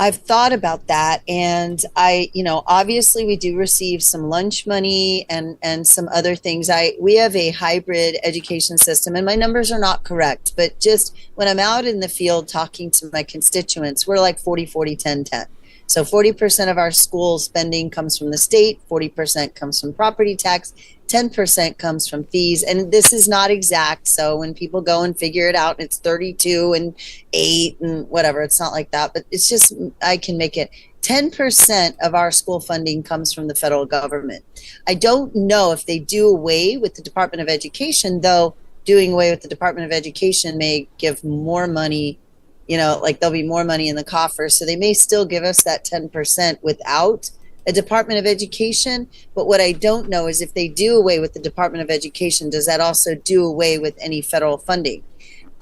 I've thought about that, and obviously we do receive some lunch money and some other things. We have a hybrid education system, and my numbers are not correct, but just when I'm out in the field talking to my constituents, we're like 40, 40, 10, 10. So 40% of our school spending comes from the state, 40% comes from property tax, 10% comes from fees. And this is not exact. So when people go and figure it out, it's 32 and 8 and whatever. It's not like that, but it's just, I can make it 10% of our school funding comes from the federal government. I don't know if they do away with the Department of Education, though doing away with the Department of Education may give more money, there'll be more money in the coffers. So they may still give us that 10% without a Department of Education. But what I don't know is if they do away with the Department of Education, does that also do away with any federal funding?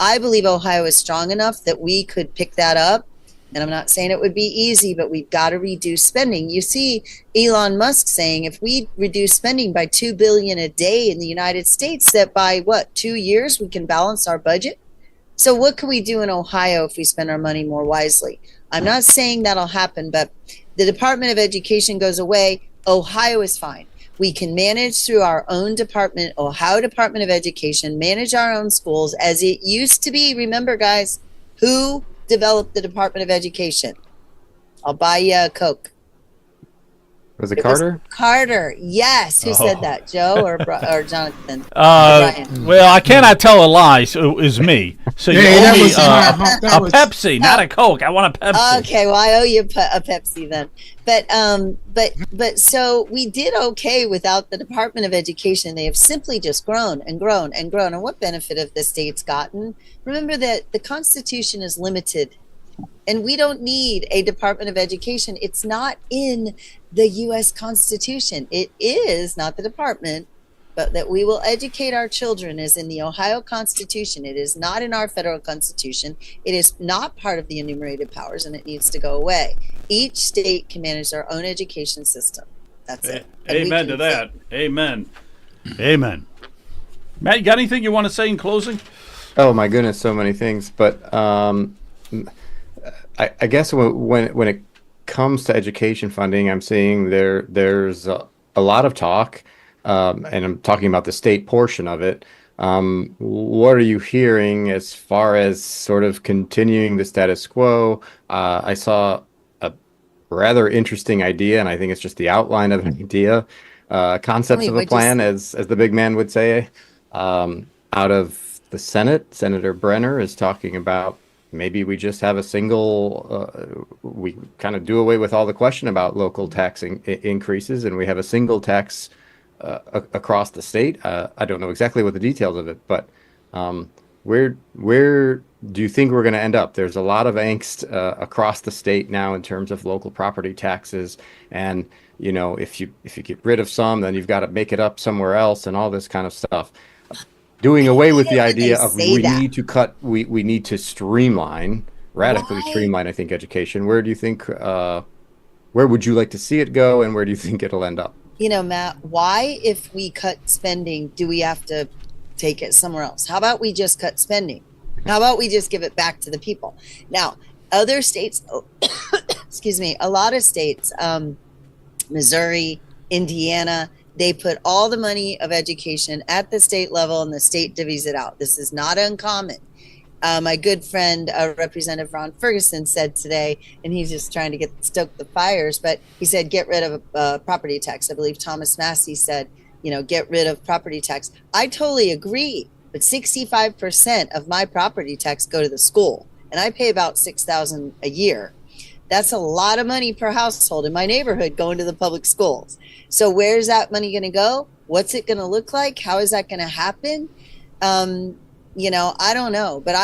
I believe Ohio is strong enough that we could pick that up. And I'm not saying it would be easy, but we've got to reduce spending. You see Elon Musk saying if we reduce spending by $2 billion a day in the United States, that by 2 years we can balance our budget. So what can we do in Ohio if we spend our money more wisely? I'm not saying that'll happen, but the Department of Education goes away. Ohio is fine. We can manage through our own department, Ohio Department of Education, manage our own schools as it used to be. Remember, guys, who developed the Department of Education? I'll buy you a Coke. Was it Carter? Carter, yes. Who said that, Joe or Jonathan? Well, I cannot tell a lie, so it was me. So you owe me a Pepsi, not a Coke. I want a Pepsi. Okay, well, I owe you a Pepsi then. But so we did okay without the Department of Education. They have simply just grown and grown and grown. And what benefit have the states gotten? Remember that the Constitution is limited. And we don't need a Department of Education. It's not in the U.S. Constitution. It is not the department, but that we will educate our children is in the Ohio Constitution. It is not in our federal Constitution. It is not part of the enumerated powers, and it needs to go away. Each state can manage their own education system. That's it. Amen to that. Amen. Amen. Matt, you got anything you want to say in closing? Oh my goodness, so many things. But I guess when it comes to education funding, I'm seeing there's a lot of talk, and I'm talking about the state portion of it. What are you hearing as far as sort of continuing the status quo? I saw a rather interesting idea, and I think it's just the outline of an idea, concepts of a plan, as the big man would say, out of the Senate. Senator Brenner is talking about maybe we just have a single, we kind of do away with all the question about local tax increases, and we have a single tax across the state. I don't know exactly what the details of it, but where do you think we're going to end up? There's a lot of angst across the state now in terms of local property taxes, and if you get rid of some, then you've got to make it up somewhere else, and all this kind of stuff. Doing away with the idea of we need to streamline, radically streamline, I think, education. Where do you think, where would you like to see it go, and where do you think it'll end up? Matt, why, if we cut spending, do we have to take it somewhere else? How about we just cut spending? How about we just give it back to the people? Now, other states, excuse me, a lot of states, Missouri, Indiana, they put all the money of education at the state level, and the state divvies it out. This is not uncommon. My good friend, Representative Ron Ferguson, said today, and he's just trying to stoke the fires, but he said, get rid of property tax. I believe Thomas Massey said, get rid of property tax. I totally agree, but 65% of my property tax go to the school, and I pay about $6,000 a year. That's a lot of money per household in my neighborhood going to the public schools. So where's that money going to go? What's it going to look like? How is that going to happen? I don't know, but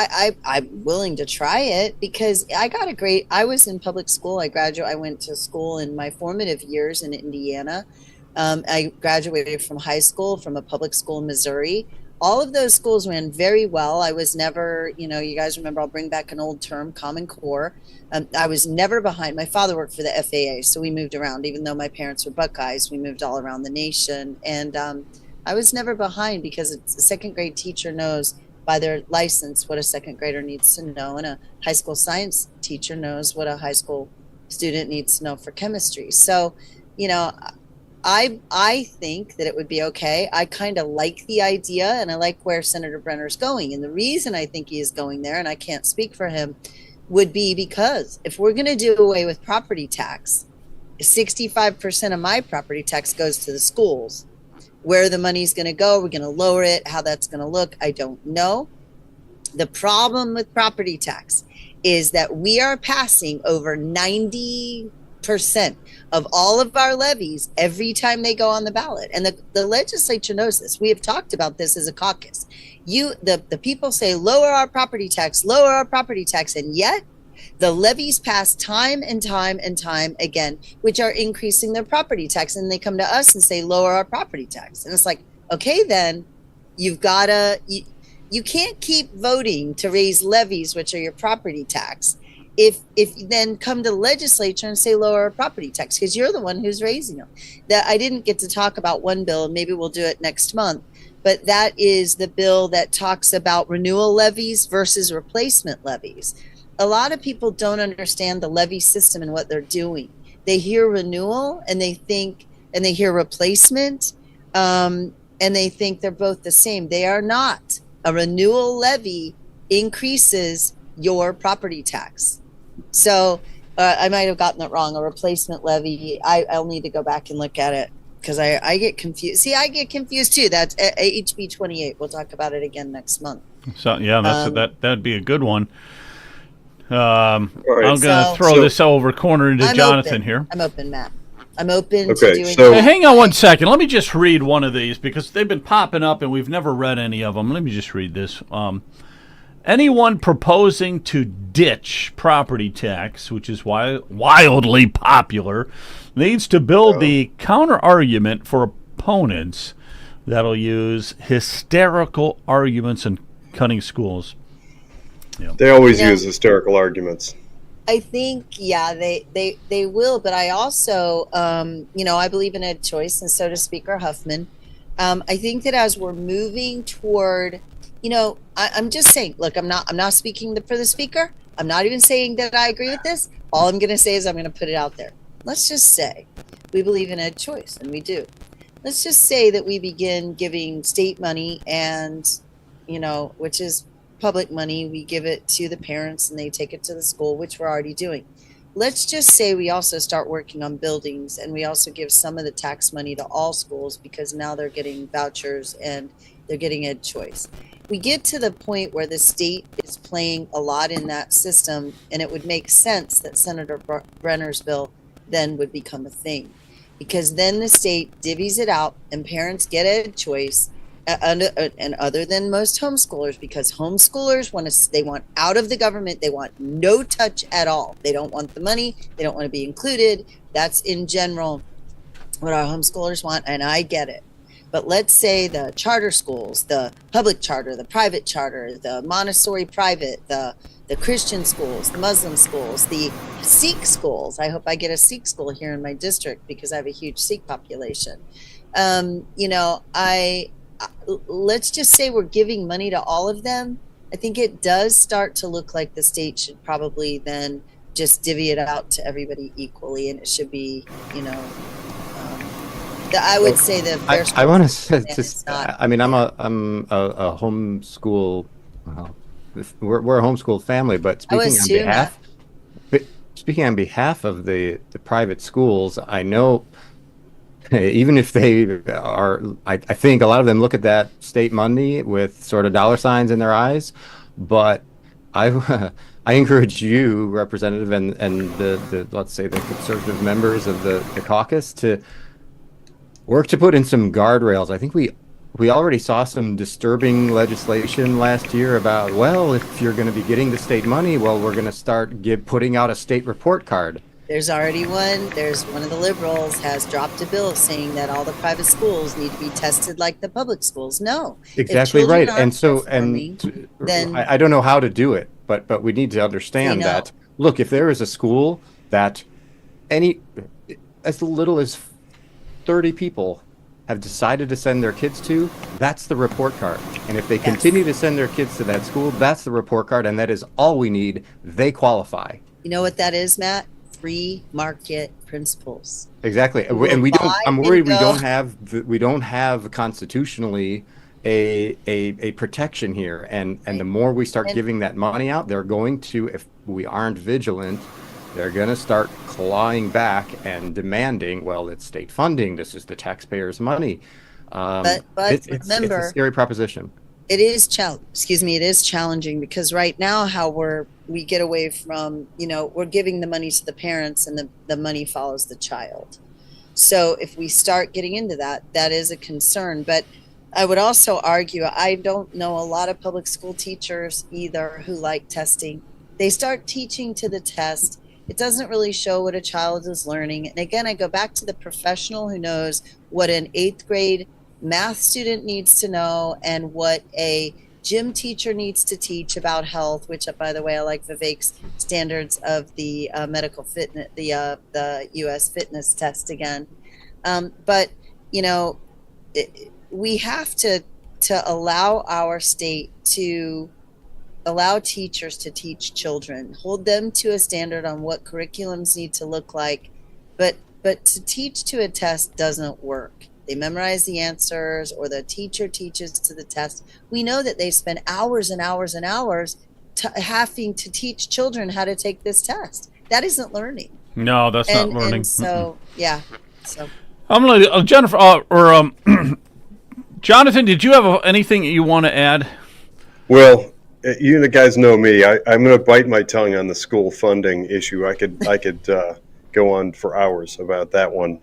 I'm willing to try it because I was in public school. I went to school in my formative years in Indiana. I graduated from high school from a public school in Missouri. All of those schools ran very well. I was never, you guys remember, I'll bring back an old term, Common Core. I was never behind. My father worked for the FAA, so we moved around. Even though my parents were Buckeyes, we moved all around the nation. And I was never behind because a second grade teacher knows by their license what a second grader needs to know. And a high school science teacher knows what a high school student needs to know for chemistry. So, I think that it would be okay. I kind of like the idea, and I like where Senator Brenner's going. And the reason I think he is going there, and I can't speak for him, would be because if we're going to do away with property tax, 65% of my property tax goes to the schools. Where the money's going to go, we're going to lower it. How that's going to look, I don't know. The problem with property tax is that we are passing over 90% of all of our levies every time they go on the ballot. And the legislature knows this. We have talked about this as a caucus. The people say, lower our property tax, and yet the levies pass time and time and time again, which are increasing their property tax. And they come to us and say, lower our property tax. And it's like, okay, then you can't keep voting to raise levies, which are your property tax. If you then come to the legislature and say lower our property tax, because you're the one who's raising them. That I didn't get to talk about one bill, and maybe we'll do it next month, but that is the bill that talks about renewal levies versus replacement levies. A lot of people don't understand the levy system and what they're doing. They hear renewal and they hear replacement, and they think they're both the same. They are not. A renewal levy increases your property tax. So I might have gotten it wrong. A replacement levy, I'll need to go back and look at it because I get confused. See, I get confused too. That's HB 28. We'll talk about it again next month. So yeah, that'd be a good one. right. I'm going to throw this over corner into Jonathan here. I'm open, Matt. I'm open to doing Hey, hang on one second. Let me just read one of these because they've been popping up and we've never read any of them. Let me just read this. Anyone proposing to ditch property tax, which is wildly popular, needs to build the counter-argument for opponents that'll use hysterical arguments and cutting schools. Yeah. They always use hysterical arguments. I think, they will. But I also, I believe in ed choice, and so does Speaker Huffman. I think that as we're moving toward, I'm just saying, look, I'm not speaking for the speaker. I'm not even saying that I agree with this. All I'm going to say is I'm going to put it out there. Let's just say we believe in ed choice, and we do. Let's just say that we begin giving state money and, which is public money, we give it to the parents and they take it to the school, which we're already doing. Let's just say we also start working on buildings and we also give some of the tax money to all schools because now they're getting vouchers and they're getting ed choice. We get to the point where the state is playing a lot in that system, and it would make sense that Senator Brenner's bill then would become a thing, because then the state divvies it out and parents get ed choice. And other than most homeschoolers, because homeschoolers want out of the government, they want no touch at all. They don't want the money, they don't want to be included. That's in general what our homeschoolers want, and I get it. But let's say the charter schools, the public charter, the private charter, the Montessori private, the Christian schools, the Muslim schools, the Sikh schools. I hope I get a Sikh school here in my district because I have a huge Sikh population. Let's just say we're giving money to all of them. I think it does start to look like the state should probably then just divvy it out to everybody equally, and it should be, I would say that I want to say just. I mean, I'm a homeschool. We're a homeschool family, but speaking on behalf of the private schools, I know. Even if they are, I think a lot of them look at that state money with sort of dollar signs in their eyes. But I encourage you, Representative, and the let's say the conservative members of the caucus work to put in some guardrails. I think we already saw some disturbing legislation last year about, well, if you're going to be getting the state money, well, we're going to start putting out a state report card. There's already one. There's one of the liberals has dropped a bill saying that all the private schools need to be tested like the public schools. No, Exactly right. And so, then I don't know how to do it, but we need to understand that, look, if there is a school that as little as 30 people have decided to send their kids to, that's the report card. And if they continue to send their kids to that school, that's the report card. And that is all we need. They qualify. You know what that is, Matt? Free market principles. Exactly. And we don't, I'm worried we don't have constitutionally a protection here. And the more we start giving that money out, they're going to, if we aren't vigilant, they're going to start clawing back and demanding, well, it's state funding. This is the taxpayers' money. But remember, it's a scary proposition. It is it is challenging because right now how we get away from, we're giving the money to the parents and the money follows the child. So if we start getting into that is a concern. But I would also argue, I don't know a lot of public school teachers either who like testing. They start teaching to the test. It doesn't really show what a child is learning. And again, I go back to the professional who knows what an 8th grade math student needs to know and what a gym teacher needs to teach about health, which, by the way, I like Vivek's standards of the medical fitness, the U.S. fitness test again. But, we have to allow our state to allow teachers to teach children, hold them to a standard on what curriculums need to look like. But to teach to a test doesn't work. They memorize the answers or the teacher teaches to the test. We know that they spend hours and hours and hours having to teach children how to take this test. That isn't learning. No, that's not learning. And so, yeah. So I'm going to, Jennifer, Jonathan, did you have anything you want to add? Well, you guys know me. I'm going to bite my tongue on the school funding issue. I could go on for hours about that one.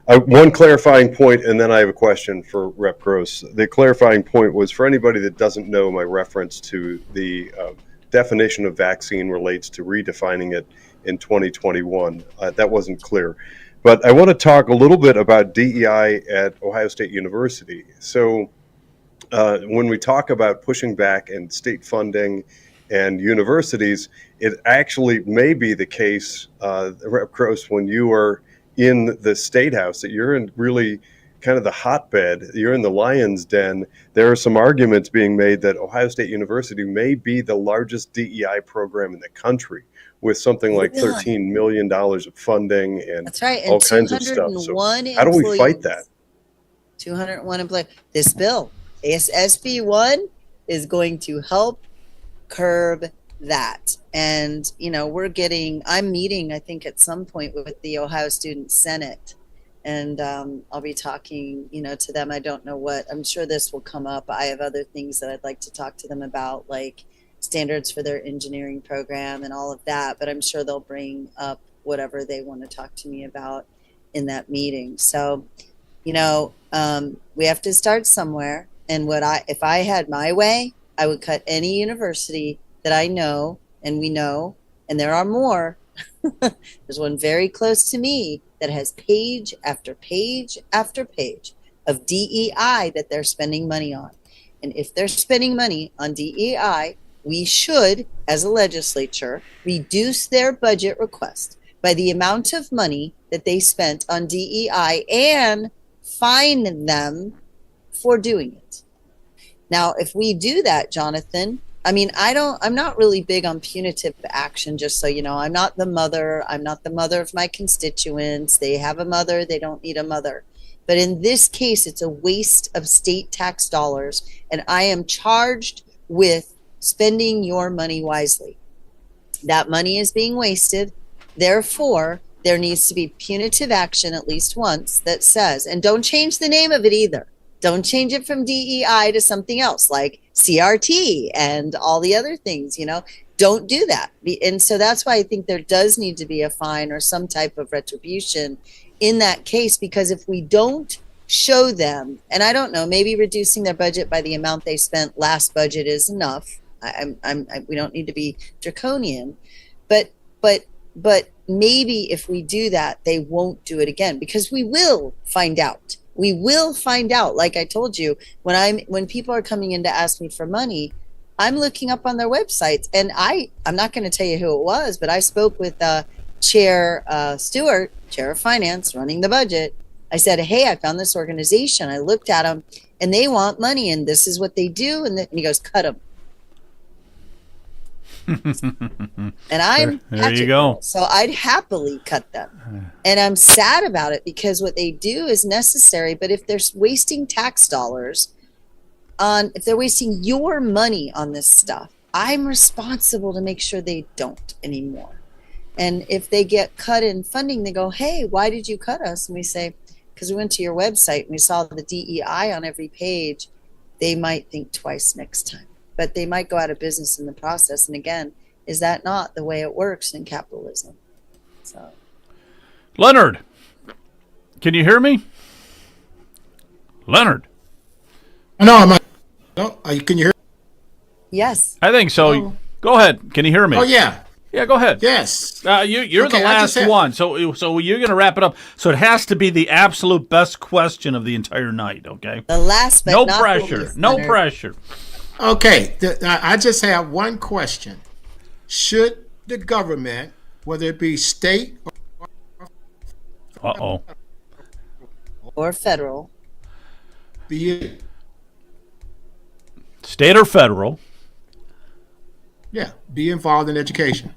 One clarifying point, and then I have a question for Rep. Gross. The clarifying point was for anybody that doesn't know, my reference to the definition of vaccine relates to redefining it in 2021. That wasn't clear. But I want to talk a little bit about DEI at Ohio State University. So when we talk about pushing back and state funding and universities, it actually may be the case, Rep. Gross, when you are in the State House, that you're in really kind of the hotbed, you're in the lion's den. There are some arguments being made that Ohio State University may be the largest DEI program in the country with something like $13 million of funding and that's right, all kinds of stuff. So how do we fight that? 201 employees. This bill, SB1, is going to help curb that. And, I'm meeting, I think, at some point with the Ohio Student Senate. And I'll be talking, to them. I don't know what. I'm sure this will come up. I have other things that I'd like to talk to them about, like standards for their engineering program and all of that. But I'm sure they'll bring up whatever they want to talk to me about in that meeting. So, we have to start somewhere. And if I had my way, I would cut any university that I know and we know, and there are more. There's one very close to me that has page after page after page of DEI that they're spending money on. And if they're spending money on DEI, we should, as a legislature, reduce their budget request by the amount of money that they spent on DEI and fine them for doing it. Now, if we do that, Jonathan, I'm not really big on punitive action, just so you know. I'm not the mother of my constituents. They have a mother, they don't need a mother. But in this case, it's a waste of state tax dollars, and I am charged with spending your money wisely. That money is being wasted. Therefore, there needs to be punitive action at least once that says, and don't change the name of it either. Don't change it from DEI to something else like CRT and all the other things, Don't do that. And so that's why I think there does need to be a fine or some type of retribution in that case, because if we don't show them, and I don't know, maybe reducing their budget by the amount they spent last budget is enough. We don't need to be draconian, but maybe if we do that, they won't do it again, because we will find out. We will find out. Like I told you, when people are coming in to ask me for money, I'm looking up on their websites, and I'm not going to tell you who it was, but I spoke with Chair Stewart, Chair of Finance, running the budget. I said, hey, I found this organization. I looked at them, and they want money, and this is what they do. And he goes, cut them. And I'm there you go. So I'd happily cut them. And I'm sad about it, because what they do is necessary. But if they're wasting tax dollars if they're wasting your money on this stuff, I'm responsible to make sure they don't anymore. And if they get cut in funding, they go, hey, why did you cut us? And we say, because we went to your website and we saw the DEI on every page. They might think twice next time, but they might go out of business in the process. And again, is that not the way it works in capitalism? So, Leonard, can you hear me? Leonard. No, can you hear? yes. I think so. Oh. Go ahead. Can you hear me? Oh, yeah. Yeah, go ahead. Yes. You're Okay, the I just last one, so you're going to wrap it up. So it has to be the absolute best question of the entire night, okay? The last, but No not pressure. least, No Leonard. pressure. Okay. I just have one question. Should the government, whether it be state Uh-oh. Or federal. be State or federal? be involved in education?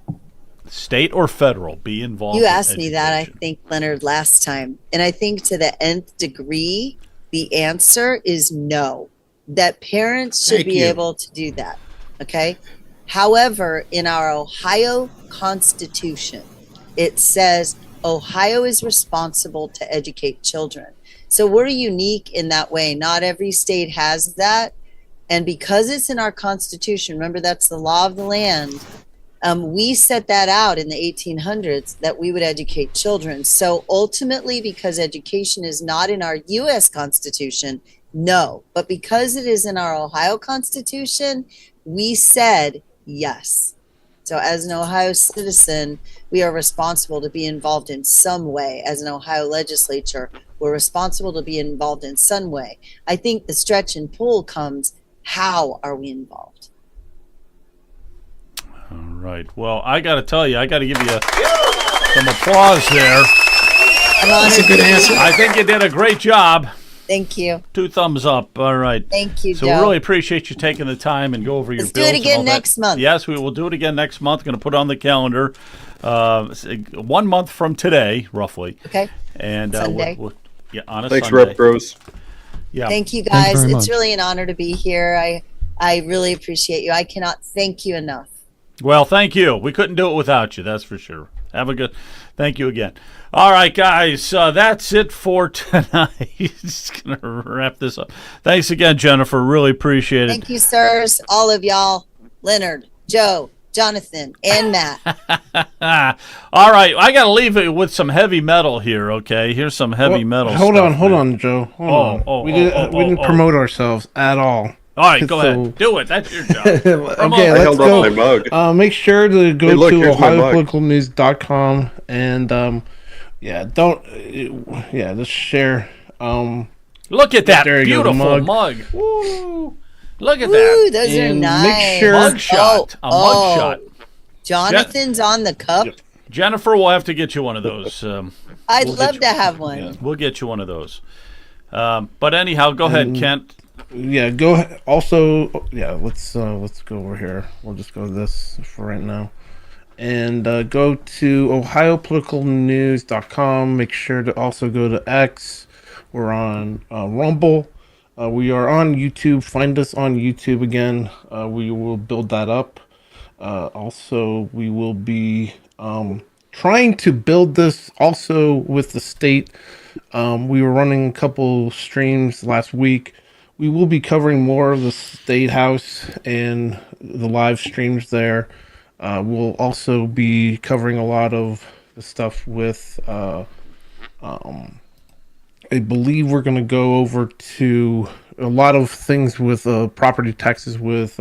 State or federal, be involved You in asked me that, I education. think, Leonard, last time. And I think to the nth degree, the answer is no. That parents should Thank be you. able to do that. Okay. However, in our Ohio Constitution, it says Ohio is responsible to educate children. So we're unique in that way. Not every state has that. And because it's in our Constitution, remember that's the law of the land, we set that out in the 1800s that we would educate children. So ultimately, because education is not in our U.S. Constitution, no. But because it is in our Ohio Constitution, we said yes. So as an Ohio citizen, we are responsible to be involved in some way. As an Ohio legislature, we're responsible to be involved in some way. I think the stretch and pull comes, how are we involved? All right. Well, I got to tell you, I got to give you some applause there. I'm That's a honored. good answer. I think you did a great job. Thank you. 2 thumbs up. All right. Thank you, So Joe. we really appreciate you taking the time and go over your Let's do bills. it and again all that. next month. Yes, we will do it again next month. Going to put it on the calendar 1 month from today, roughly. Okay. And Sunday. yeah, on a Thanks, Sunday. Rep Bros. Yeah. Thank you, Thank you guys. very It's much. really an honor to be here. I really appreciate you. I cannot thank you enough. Well, thank you. We couldn't do it without you, that's for sure. Have a good. Thank you again. All right, guys, that's it for tonight. Just gonna wrap this up. Thanks again, Jennifer. Really appreciate it. Thank you, sirs. All of y'all. Leonard, Joe, Jonathan, and Matt. All right, I got to leave it with some heavy metal here. Okay, here's some heavy metal. Hold stuff, on, hold man. on, Joe. Hold on. We didn't oh. promote ourselves at all. All right, go So- ahead. Do it. That's your job. Okay, I let's held go. up my mug. Make sure to go Hey, look, to here's my mug. ohiopoliticalnews.com and just share. Look at that There you go, the beautiful mug. mug. Woo! Look at Ooh, that those are And nice. make sure- mug shot. A mug shot. Jonathan's on the cup. Jennifer, we'll have to get you one of those. I'd We'll love get to have one. We'll get you one of those. But anyhow, go ahead, Kent. Yeah, go ahead. Also, let's go over here. We'll just go to this for right now. And go to ohiopoliticalnews.com. Make sure to also go to X. We're on Rumble. We are on YouTube. Find us on YouTube again. We will build that up. Also, we will be trying to build this also with the state. We were running a couple streams last week. We will be covering more of the State House and the live streams there. We'll also be covering a lot of the stuff with I believe we're going to go over to a lot of things with property taxes with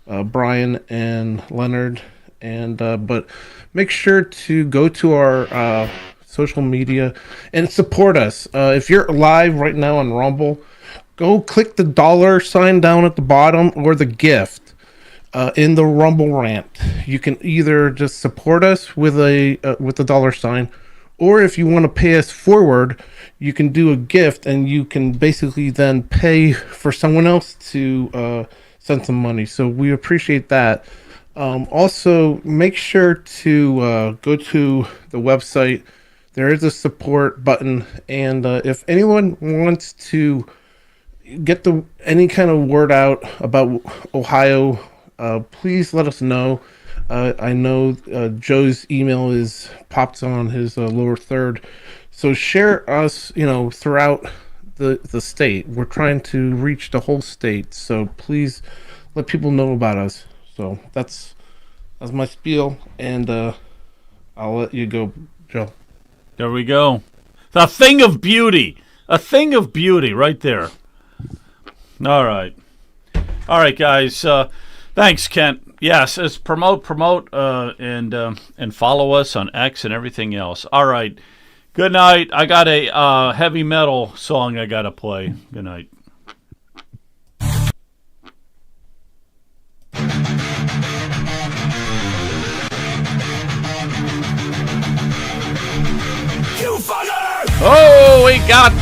Brian and Leonard, and but make sure to go to our social media and support us. If you're live right now on Rumble, go click the $ down at the bottom or the gift in the Rumble rant. You can either just support us with the $, or if you want to pay us forward, you can do a gift, and you can basically then pay for someone else to send some money. So we appreciate that. Also, make sure to go to the website. There is a support button, and if anyone wants to get any kind of word out about Ohio, please let us know. I know Joe's email is popped on his lower third, so share us, throughout the state. We're trying to reach the whole state, so please let people know about us. So that's my spiel, and I'll let you go, Joe. There we go. A thing of beauty right there. All right, guys. Thanks, Kent. Yes, it's promote, and follow us on X and everything else. All right. Good night. I got a heavy metal song I got to play. Good night. Oh, we got...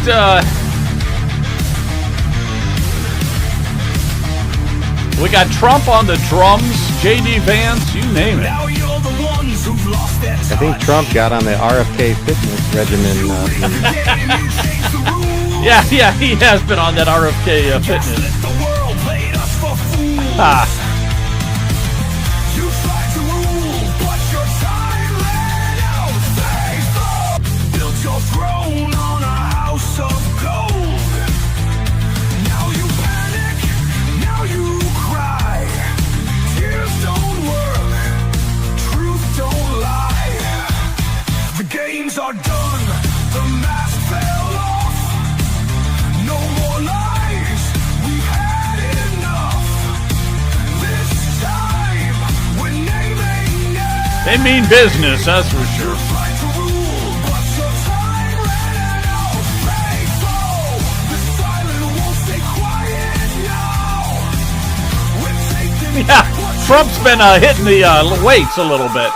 We got Trump on the drums, J.D. Vance, you name it. I think Trump got on the RFK fitness regimen. Yeah, he has been on that RFK fitness. Are done, the mask fell off. No more lies, we've had enough. This time, we're naming names. They mean business, that's for sure. Right to rule, but your time ran out. Faithful, the silent won't stay quiet now. We're taking Yeah, Trump's been hitting the weights a little bit.